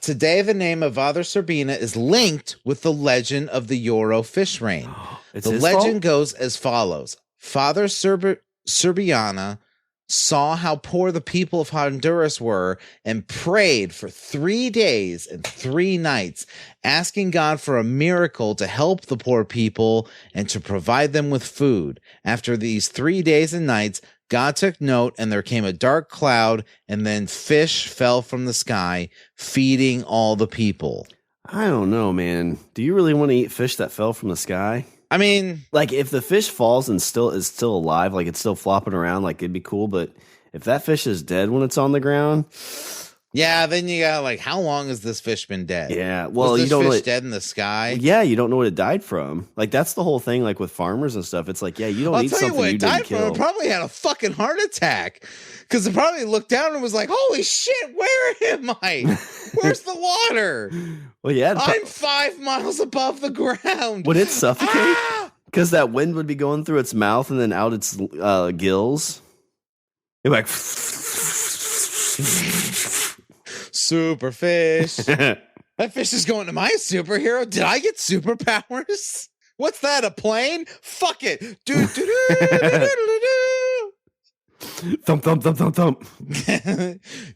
Today, the name of Father Surbiana is linked with the legend of the Yoro fish rain. The legend goes as follows. Father Surbiana saw how poor the people of Honduras were and prayed for 3 days and 3 nights, asking God for a miracle to help the poor people and to provide them with food. After these 3 days and nights, God took note, and there came a dark cloud, and then fish fell from the sky, feeding all the people. I don't know, man. Do you really want to eat fish that fell from the sky? I mean, like if the fish falls and is still alive, like it's still flopping around, like it'd be cool. But if that fish is dead when it's on the ground, yeah, then you got like, how long has this fish been dead? Yeah, well, was you don't know fish dead in the sky. Yeah, you don't know what it died from. Like that's the whole thing. Like with farmers and stuff, it's like, yeah, you don't eat something you didn't kill. It probably had a fucking heart attack because it probably looked down and was like, "Holy shit, where am I? Where's the water?" Well, yeah, I'm 5 miles above the ground. Would it suffocate? Because that wind would be going through its mouth and then out its gills. It'd be like super fish. That fish is going to my superhero. Did I get superpowers? What's that? A plane? Fuck it. Thump, thump, thump, thump, thump.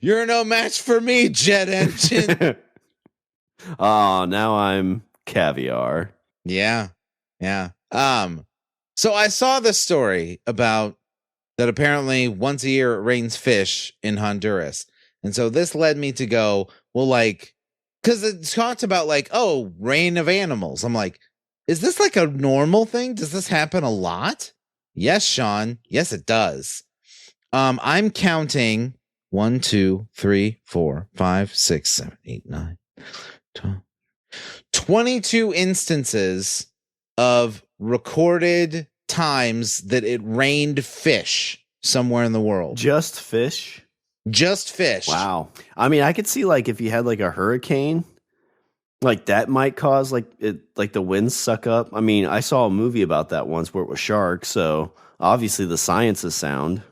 You're no match for me, jet engine. Oh, now I'm caviar. Yeah. So I saw this story about that apparently once a year it rains fish in Honduras. And so this led me to go, well, like, because it talks about like, oh, rain of animals. I'm like, is this like a normal thing? Does this happen a lot? Yes, Shawn. Yes, it does. I'm counting 1, 2, 3, 4, 5, 6, 7, 8, 9, 12, 22 instances of recorded times that it rained fish somewhere in the world. Just fish? Just fish. Wow. I mean, I could see like if you had like a hurricane, like that might cause like it, like the winds suck up. I mean, I saw a movie about that once where it was sharks, so obviously the science is sound.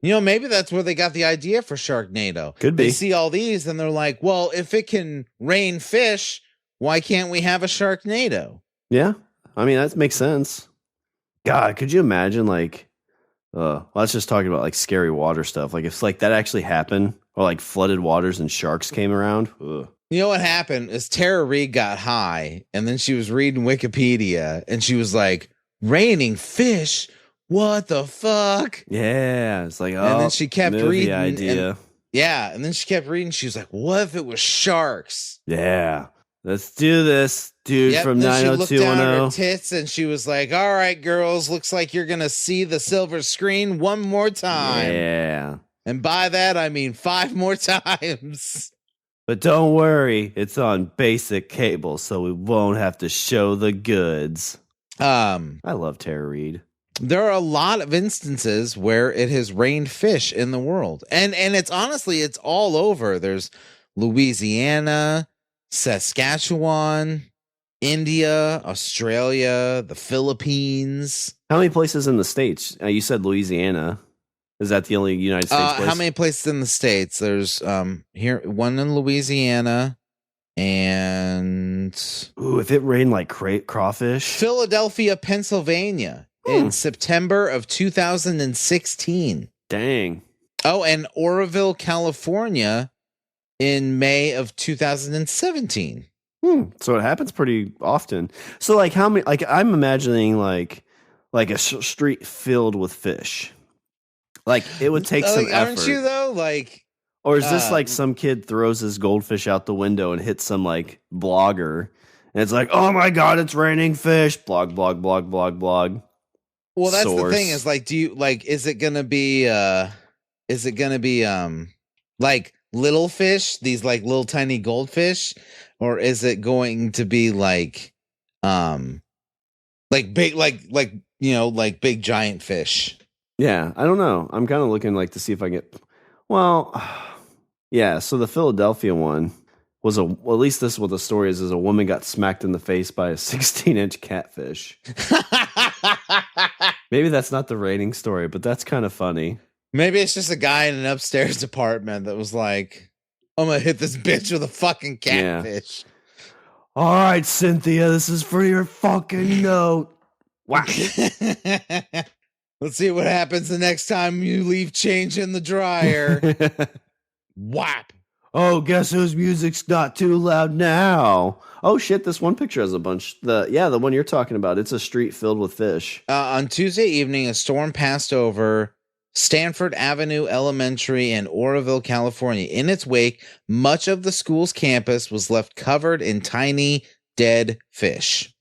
You know, maybe that's where they got the idea for Sharknado. Could be. They see all these and they're like, well, if it can rain fish, why can't we have a Sharknado? Yeah. I mean, that makes sense. God, could you imagine like, let's just talk about like scary water stuff. Like if like that actually happened or like flooded waters and sharks came around. Ugh. You know what happened is Tara Reid got high, and then she was reading Wikipedia, and she was like, "Raining fish? What the fuck?" Yeah, it's like, and then she kept reading. Idea. And then she kept reading. She was like, "What if it was sharks?" Yeah, let's do this, dude. Yep, from 90210. She looked down at her tits, and she was like, "All right, girls, looks like you're gonna see the silver screen one more time." Yeah, and by that I mean 5 more times. But don't worry, it's on basic cable, so we won't have to show the goods. I love Tara Reid. There are a lot of instances where it has rained fish in the world. And it's honestly, it's all over. There's Louisiana, Saskatchewan, India, Australia, the Philippines. How many places in the States? You said Louisiana. Is that the only United States place? How many places in the States? There's here one in Louisiana, and if it rained like crawfish. Philadelphia, Pennsylvania in September of 2016. Dang. Oh, and Oroville, California in May of 2017. So it happens pretty often. So like how many, like I'm imagining like a street filled with fish. Like it would take some effort. Aren't you though? Like, or is this like some kid throws his goldfish out the window and hits some like blogger, and it's like, oh my god, it's raining fish. Blog. Well, that's the thing is like, do you like? Is it gonna be like little fish? These like little tiny goldfish, or is it going to be like big like big giant fish? Yeah, I don't know. I'm kind of looking like to see if I get. Well, yeah. So the Philadelphia one was at least this is what the story is a woman got smacked in the face by a 16-inch catfish. Maybe that's not the rating story, but that's kind of funny. Maybe it's just a guy in an upstairs apartment that was like, I'm gonna hit this bitch with a fucking catfish. Yeah. All right, Cynthia, this is for your fucking note. Wow. Let's see what happens the next time you leave change in the dryer. Whap. Oh, guess whose music's not too loud now? Oh shit, this one picture has a bunch. The one you're talking about. It's a street filled with fish. On Tuesday evening, a storm passed over Stanford Avenue Elementary in Oroville, California. In its wake, much of the school's campus was left covered in tiny dead fish.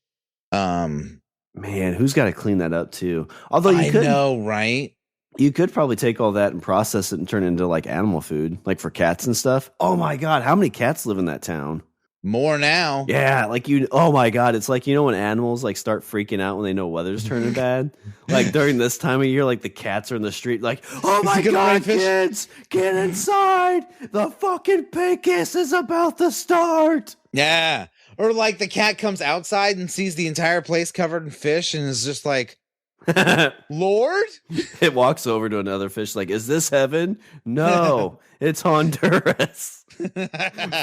Man, who's got to clean that up too? Although I know, right? You could probably take all that and process it and turn it into like animal food, like for cats and stuff. Oh my god, how many cats live in that town? More now. Yeah, like oh my god, it's like when animals like start freaking out when they know weather's turning bad. Like during this time of year, like the cats are in the street, like, oh my god, kids, get inside! The fucking pig kiss is about to start. Yeah. Or like the cat comes outside and sees the entire place covered in fish and is just like, Lord? It walks over to another fish like, is this heaven? No, it's Honduras.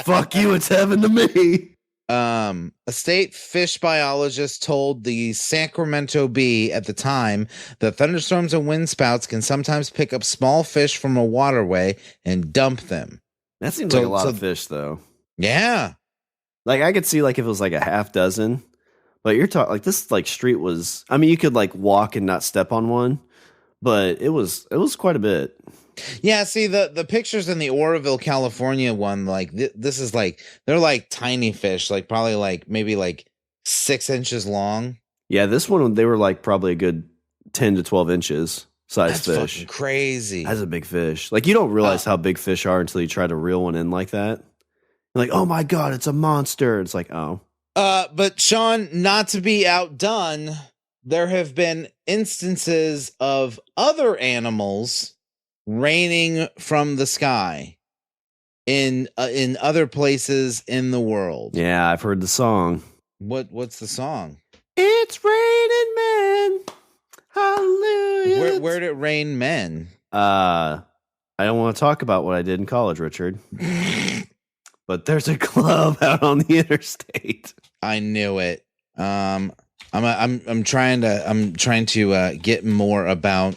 Fuck you, it's heaven to me. A state fish biologist told the Sacramento Bee at the time that thunderstorms and windspouts can sometimes pick up small fish from a waterway and dump them. That seems like a lot of fish, though. Yeah. Like I could see like if it was like a half dozen, but you're talking like this like street was. I mean, you could like walk and not step on one, but it was quite a bit. Yeah, see the pictures in the Oroville, California one, like this is like they're like tiny fish, like probably like maybe like 6 inches long. Yeah, this one they were like probably a good 10 to 12 inches size fish. That's fucking crazy. That's a big fish. Like you don't realize how big fish are until you try to reel one in like that. You're like, oh my god, it's a monster. It's like, oh. But Shawn, not to be outdone, there have been instances of other animals raining from the sky in other places in the world. Yeah, I've heard the song. What's the song? It's raining men. Hallelujah. Where did it rain men? I don't want to talk about what I did in college, Richard. But there's a club out on the interstate. I knew it. I'm trying to get more about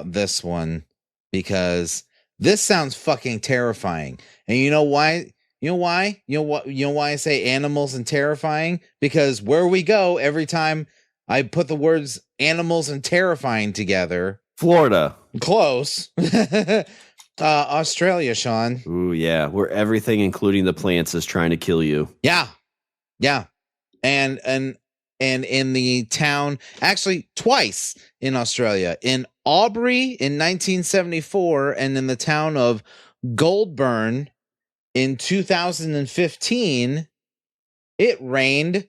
this one because this sounds fucking terrifying. And you know why? You know why? You know why I say animals and terrifying? Because where we go, every time I put the words animals and terrifying together. Florida. Close. Australia, Shawn. Ooh, yeah. Where everything, including the plants, is trying to kill you. Yeah. Yeah. And in the town, actually twice in Australia, in Albury in 1974 and in the town of Goulburn in 2015, it rained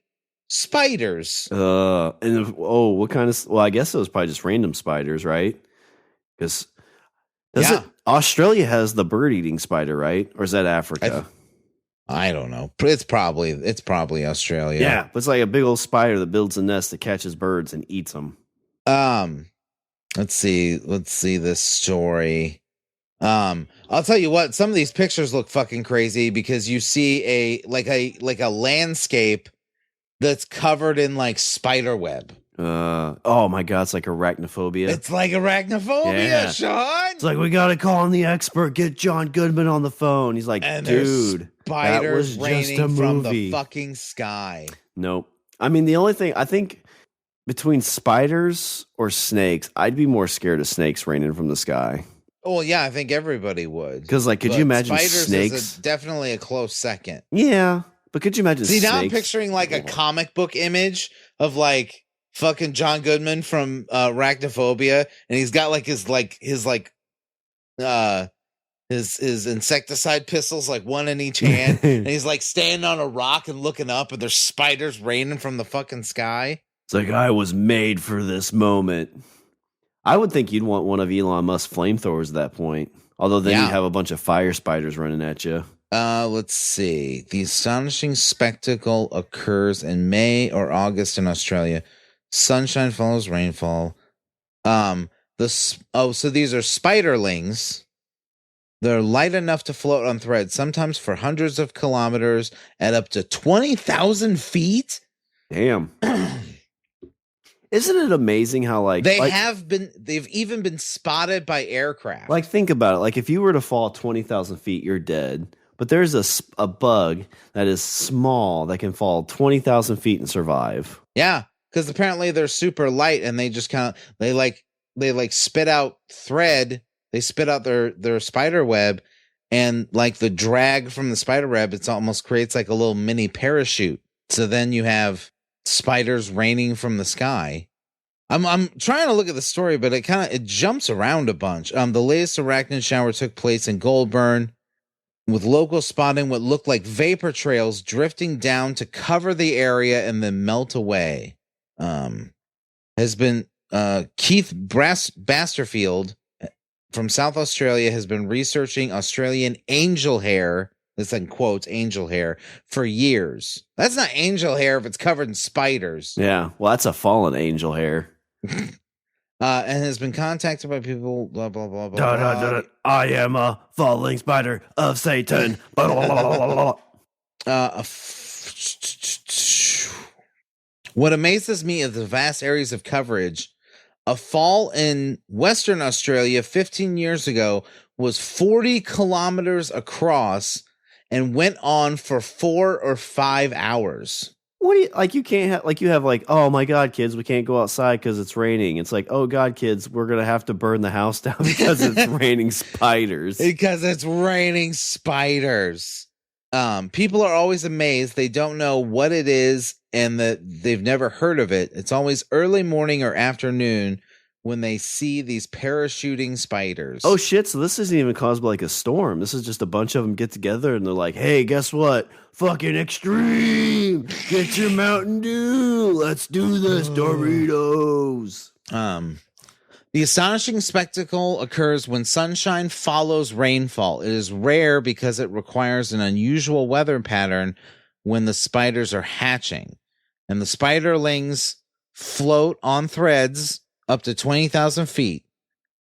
spiders. What kind of? Well, I guess it was probably just random spiders, right? Because Australia has the bird-eating spider, right? Or is that Africa? I don't know. It's probably Australia. Yeah, but it's like a big old spider that builds a nest that catches birds and eats them. Let's see this story. I'll tell you what, some of these pictures look fucking crazy because you see a landscape that's covered in like spider web. Oh my god, it's like arachnophobia. It's like arachnophobia, Shawn. It's like, we gotta call in the expert, get John Goodman on the phone. He's like, dude, that was just a movie from the fucking sky. Nope. I mean, the only thing I think between spiders or snakes, I'd be more scared of snakes raining from the sky. Oh yeah, I think everybody would. Because like, could you imagine spiders snakes? Is definitely a close second. Yeah, but could you imagine? See, snakes? now I'm picturing like a comic book image of like fucking John Goodman from Arachnophobia, and he's got like his insecticide pistols, like one in each hand, and he's like standing on a rock and looking up, and there's spiders raining from the fucking sky. It's like, I was made for this moment. I would think you'd want one of Elon Musk's flamethrowers at that point. Although then you'd have a bunch of fire spiders running at you. Let's see. The astonishing spectacle occurs in May or August in Australia. Sunshine follows rainfall. So these are spiderlings. They're light enough to float on thread, sometimes for hundreds of kilometers at up to 20,000 feet. Damn. Isn't it amazing how they've even been spotted by aircraft? Like, think about it. Like, if you were to fall 20,000 feet, you're dead. But there's a bug that is small that can fall 20,000 feet and survive. Yeah, because apparently they're super light and they just kind of they spit out thread. They spit out their spider web, and like the drag from the spider web, it almost creates like a little mini parachute. So then you have spiders raining from the sky. I'm trying to look at the story, but it jumps around a bunch. The latest arachnid shower took place in Goulburn, with locals spotting what looked like vapor trails drifting down to cover the area and then melt away. Has been Keith Basterfield from South Australia has been researching Australian angel hair. That's in quotes, angel hair, for years. That's not angel hair if it's covered in spiders. Yeah, well, that's a fallen angel hair. And has been contacted by people, blah, blah, blah, blah, blah. I am a falling spider of Satan. What amazes me is the vast areas of coverage. A fall in Western Australia 15 years ago was 40 kilometers across and went on for 4 or 5 hours. What do you like? You can't have like, you have like, oh my god, kids, we can't go outside because it's raining. It's like, oh god, kids, we're gonna have to burn the house down because it's raining spiders. Because it's raining spiders. People are always amazed. They don't know what it is and that they've never heard of it. It's always early morning or afternoon when they see these parachuting spiders. Oh shit, so this isn't even caused by like a storm. This is just a bunch of them get together and they're like, hey, guess what? Fucking extreme. Get your Mountain Dew. Let's do this, Doritos. The astonishing spectacle occurs when sunshine follows rainfall. It is rare because it requires an unusual weather pattern when the spiders are hatching. And the spiderlings float on threads up to 20,000 feet.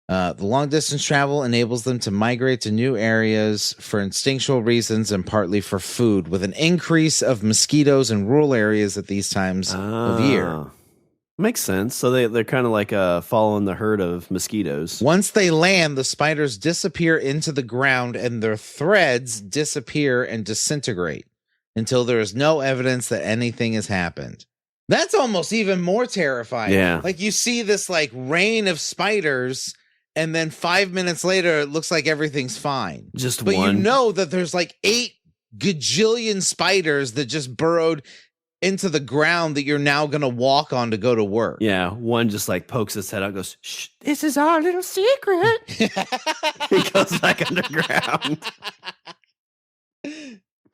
The long-distance travel enables them to migrate to new areas for instinctual reasons and partly for food, with an increase of mosquitoes in rural areas at these times of year. Makes sense. So they're kind of like following the herd of mosquitoes. Once they land, the spiders disappear into the ground and their threads disappear and disintegrate until there is no evidence that anything has happened. That's almost even more terrifying. Yeah. Like you see this like rain of spiders and then 5 minutes later, it looks like everything's fine. But you know that there's like 8 gajillion spiders that just burrowed into the ground that you're now going to walk on to go to work. Yeah. One just like pokes his head out and goes, shh, this is our little secret. He goes back underground.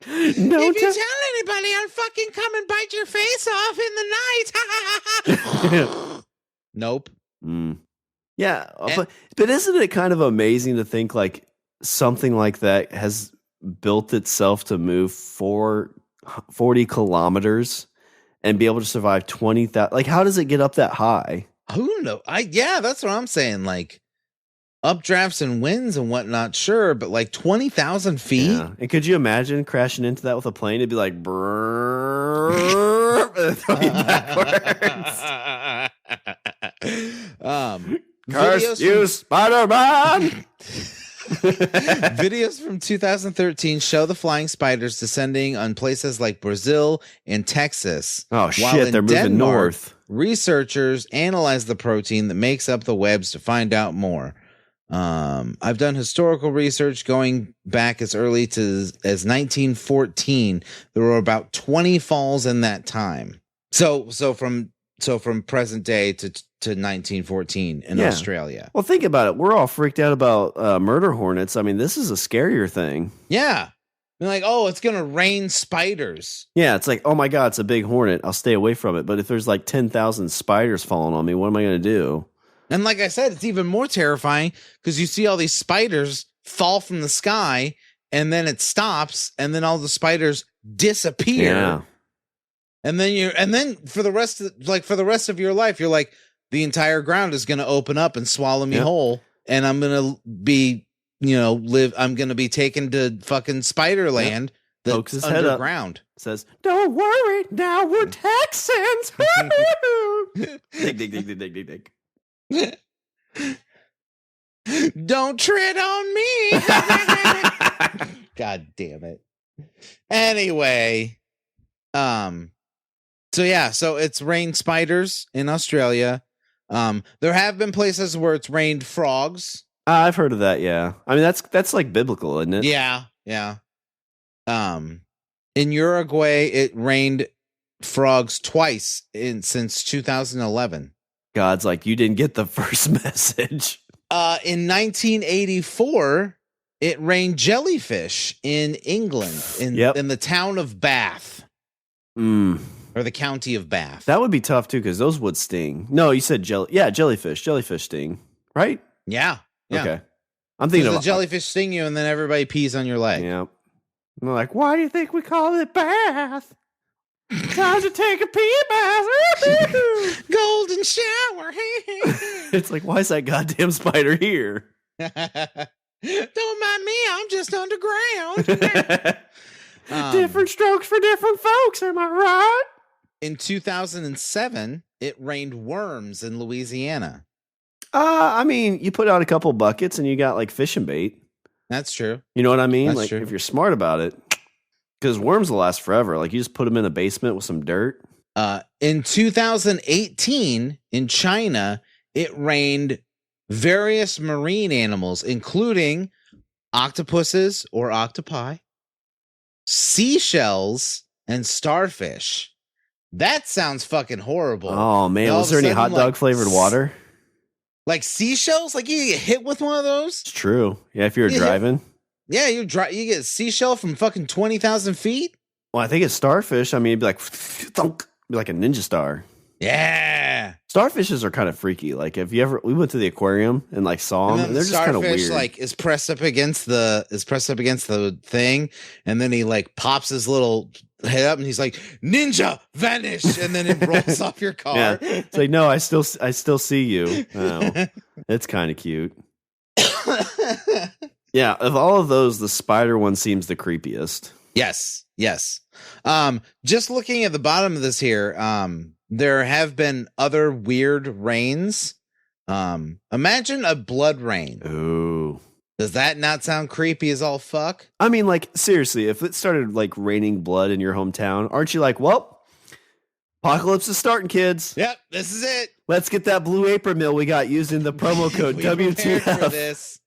If you tell anybody, I'll fucking come and bite your face off in the night. Nope. Mm. Yeah. But isn't it kind of amazing to think like something like that has built itself to move 40 kilometers and be able to survive 20,000? Like, how does it get up that high? Who knows? Yeah, that's what I'm saying. Like, updrafts and winds and whatnot, sure, but like 20,000 feet? Yeah. And could you imagine crashing into that with a plane? It'd be like, brrrr, and throw you backwards. Curse you, Spider-Man! Videos from 2013 show the flying spiders descending on places like Brazil and Texas. Oh, shit, they're moving north. Researchers analyze the protein that makes up the webs to find out more. I've done historical research going back as early as 1914. There were about 20 falls in that time. So from present day to 1914 in Australia. Well, think about it. We're all freaked out about murder hornets. I mean, this is a scarier thing. Yeah. They're like, oh, it's going to rain spiders. Yeah, it's like, oh my God, it's a big hornet. I'll stay away from it. But if there's like 10,000 spiders falling on me, what am I going to do? And like I said, it's even more terrifying because you see all these spiders fall from the sky and then it stops and then all the spiders disappear. Yeah. And then for the rest of your life, you're like, the entire ground is going to open up and swallow me whole. And I'm going to be, I'm going to be taken to fucking Spiderland. Pokes his underground. Head up. Says, don't worry, now we're Texans. Dig, dig, dig, dig, dig, dig, dig. Don't tread on me. God damn it. Anyway, so it's rained spiders in Australia. There have been places where it's rained frogs. I've heard of that. Yeah, I mean that's like biblical, isn't it? Yeah. In Uruguay, it rained frogs twice since 2011. God's like, you didn't get the first message. In 1984, it rained jellyfish in England, in the town of Bath. Or the county of Bath. That would be tough, too, because those would sting. No, you said jellyfish. Jellyfish sting, right? Yeah. Okay. I'm thinking the jellyfish sting you, and then everybody pees on your leg. Yeah. And they're like, why do you think we call it Bath? Time to take a pee bath. Golden shower. It's like, why is that goddamn spider here? Don't mind me. I'm just underground. Different strokes for different folks. Am I right? In 2007, it rained worms in Louisiana. I mean, you put out a couple buckets and you got like fishing bait. That's true. You know what I mean? That's like true. If you're smart about it. Because worms will last forever. Like, you just put them in a basement with some dirt. In 2018, in China, it rained various marine animals, including octopuses or octopi, seashells, and starfish. That sounds fucking horrible. Oh, man. Was there any hot dog flavored water? Like seashells? Like you get hit with one of those? It's true. Yeah, if you're driving. Yeah, you get a seashell from fucking 20,000 feet. Well, I think it's starfish. I mean, it'd be like, thunk, be like a ninja star. Yeah. Starfishes are kind of freaky. Like, we went to the aquarium and like saw them, and they're just kind of weird. Starfish like is pressed up against the thing, and then he like pops his little head up, and he's like, "Ninja, vanish!" And then it rolls off your car. Yeah. It's like, no, I still see you. Oh, it's kind of cute. Yeah, of all of those, the spider one seems the creepiest. Yes. Just looking at the bottom of this here, there have been other weird rains. Imagine a blood rain. Ooh. Does that not sound creepy as all fuck? I mean, like, seriously, if it started like raining blood in your hometown, aren't you like, well, apocalypse is starting, kids. Yep, this is it. Let's get that Blue Apron meal we got using the promo code W2F. For this.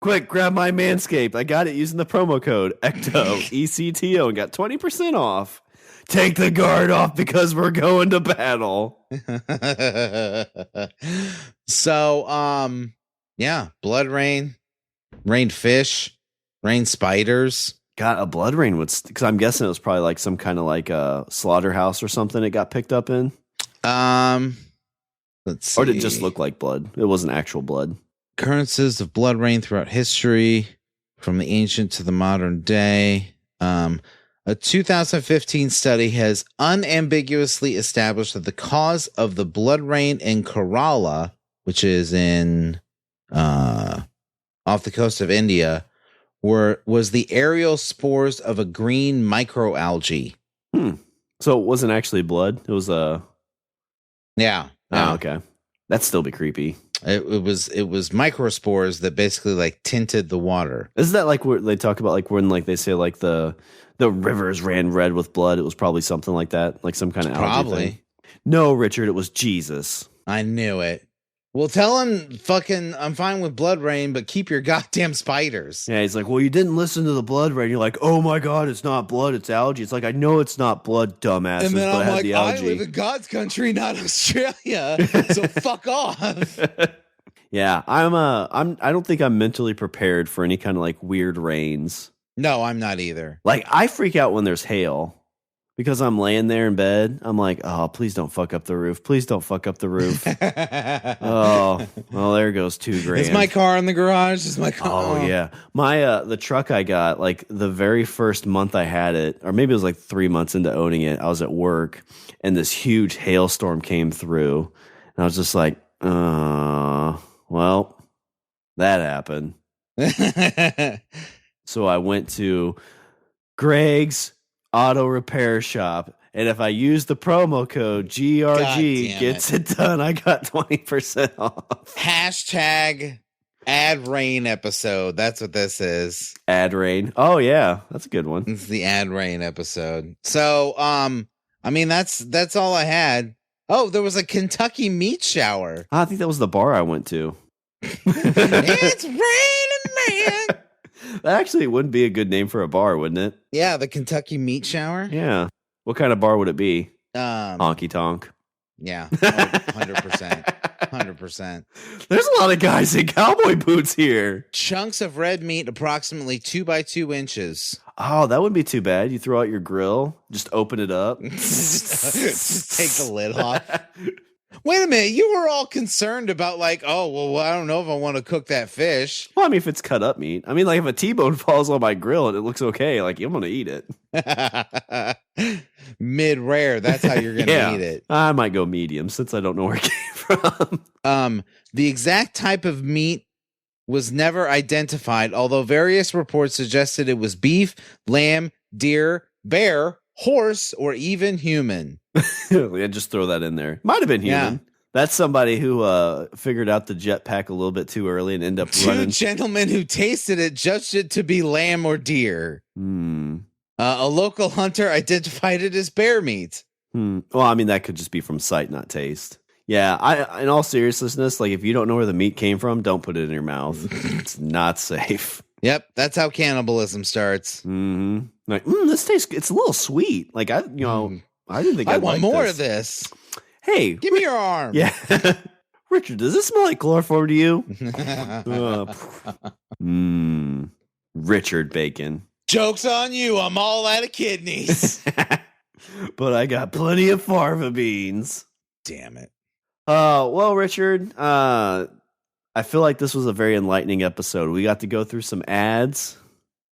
Quick, grab my Manscaped. I got it using the promo code ECTO, ECTO, and got 20% off. Take the guard off because we're going to battle. So, yeah, blood rain, rained fish, rained spiders. Got a blood rain because I'm guessing it was probably like some kind of like a slaughterhouse or something it got picked up in. Let's see. Or did it just look like blood? It wasn't actual blood. Occurrences of blood rain throughout history, from the ancient to the modern day. A 2015 study has unambiguously established that the cause of the blood rain in Kerala, which is in off the coast of India, was the aerial spores of a green microalgae. So it wasn't actually blood. It was Yeah. Oh, okay. That'd still be creepy. It was microspores that basically like tinted the water. Isn't that like where they talk about like when like they say like the rivers ran red with blood? It was probably something like that, like some kind of algae thing. No, Richard, it was Jesus. I knew it. Well, tell him fucking I'm fine with blood rain, but keep your goddamn spiders. Yeah, he's like, well, you didn't listen to the blood rain. You're like, oh my God, it's not blood, it's algae. It's like, I know it's not blood, dumbasses, and then but I'm I had like, the algae. I live in God's country, not Australia. So fuck off. Yeah, I don't think I'm mentally prepared for any kind of like weird rains. No, I'm not either. Like, I freak out when there's hail. Because I'm laying there in bed, I'm like, oh, please don't fuck up the roof. Please don't fuck up the roof. Oh, well, there goes $2,000. Is my car in the garage? Is my car? Oh, yeah. My the truck I got, like the very first month I had it, or maybe it was like 3 months into owning it, I was at work, and this huge hailstorm came through. And I was just like, well, that happened. So I went to Greg's Auto Repair Shop, and if I use the promo code GRG, gets it done, I got 20% off. Hashtag ad rain episode. That's what this is. Ad rain. Oh yeah, that's a good one. It's the ad rain episode. So I mean that's all I had. Oh, there was a Kentucky meat shower. I think that was the bar I went to. It's raining, man. That actually wouldn't be a good name for a bar, wouldn't it? Yeah, the Kentucky meat shower. Yeah. What kind of bar would it be? Honky tonk. Yeah, 100%. 100%. There's a lot of guys in cowboy boots here. Chunks of red meat, approximately 2 by 2 inches. Oh, that wouldn't be too bad. You throw out your grill, just open it up. just take the lid off. Wait a minute, you were all concerned about like, oh, well, I don't know if I want to cook that fish. Well, I mean, if it's cut up meat. I mean, like if a T-bone falls on my grill and it looks okay, like I'm going to eat it. Mid-rare, that's how you're going to eat it. I might go medium since I don't know where it came from. The exact type of meat was never identified, although various reports suggested it was beef, lamb, deer, bear, horse, or even human. Yeah, just throw that in there. Might have been human. Yeah. That's somebody who figured out the jetpack a little bit too early and ended up running. 2 gentlemen who tasted it judged it to be lamb or deer. A local hunter identified it as bear meat. Well, I mean, that could just be from sight, not taste. Yeah, in all seriousness, like if you don't know where the meat came from, don't put it in your mouth. It's not safe. Yep, that's how cannibalism starts. Like, this tastes. It's a little sweet. Like I didn't think I want more of this. Hey, give me your arm. Yeah, Richard, does this smell like chloroform to you? Richard Bacon. Joke's on you. I'm all out of kidneys. But I got plenty of fava beans. Damn it. Well, Richard, I feel like this was a very enlightening episode. We got to go through some ads.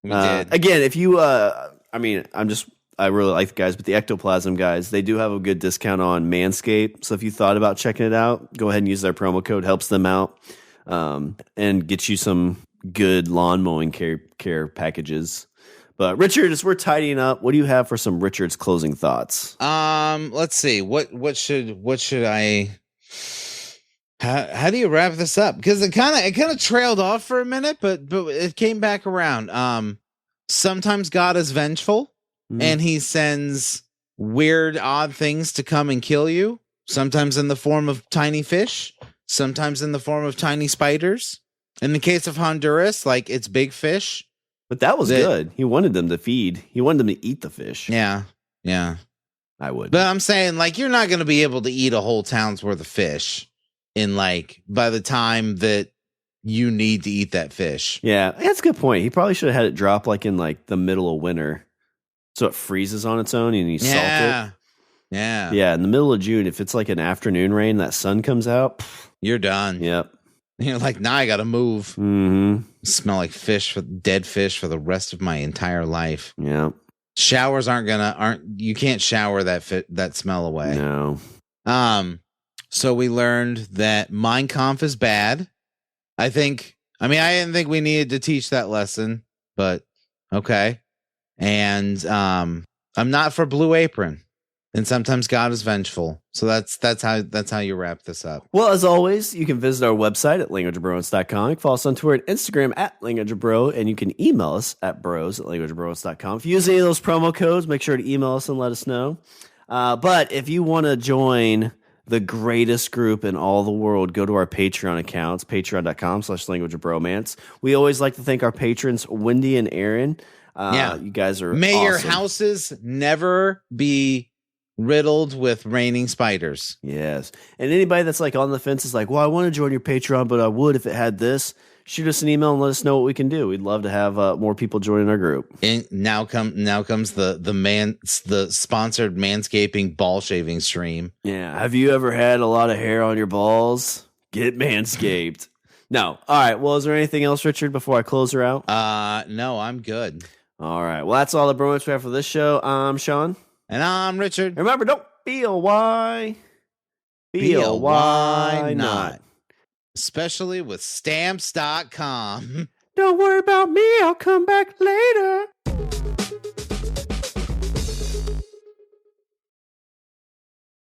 We did. Again, if you, I really like the guys, but the Ectoplasm guys, they do have a good discount on Manscaped. So if you thought about checking it out, go ahead and use their promo code. Helps them out, and get you some good lawn mowing care packages. But Richard, as we're tidying up, what do you have for some Richard's closing thoughts? Let's see. What should I? How do you wrap this up? Because it kind of trailed off for a minute, but it came back around. Sometimes God is vengeful, and He sends weird, odd things to come and kill you. Sometimes in the form of tiny fish, sometimes in the form of tiny spiders. In the case of Honduras, like it's big fish. But that was good. He wanted them to feed. He wanted them to eat the fish. Yeah. I would. But I'm saying, like, you're not going to be able to eat a whole town's worth of fish in, like, by the time that you need to eat that fish. Yeah, that's a good point. He probably should have had it drop, like, in, like, the middle of winter. So it freezes on its own and you salt it. Yeah. Yeah, in the middle of June, if it's like an afternoon rain, that sun comes out. You're done. Yep. You're like, now I got to move. Mm-hmm. Smell like dead fish for the rest of my entire life. Yeah. Showers you can't shower that smell away. No. So we learned that Mein Kampf is bad. I didn't think we needed to teach that lesson, but okay. And I'm not for Blue Apron. And sometimes God is vengeful. So that's how you wrap this up. Well, as always, you can visit our website at languageofbromance.com. You can follow us on Twitter and Instagram at languageofbro, and you can email us at bros@languageofbromance.com. If you use any of those promo codes, make sure to email us and let us know. But if you want to join the greatest group in all the world, go to our Patreon accounts, patreon.com/languageofbromance. We always like to thank our patrons, Wendy and Aaron. You guys are May awesome. Your houses never be riddled with raining spiders. Yes. And anybody that's like on the fence is like, well, I want to join your Patreon, but I would if it had this. Shoot us an email and let us know what we can do. We'd love to have more people joining our group. And now comes the sponsored manscaping ball shaving stream. Yeah. Have you ever had a lot of hair on your balls? Get Manscaped. No. All right. Well, is there anything else, Richard, before I close her out? No, I'm good. All right. Well, that's all the bromance we have for this show. I'm Shawn. And I'm Richard. Remember, don't feel why. Feel why not. Especially with stamps.com. Don't worry about me. I'll come back later.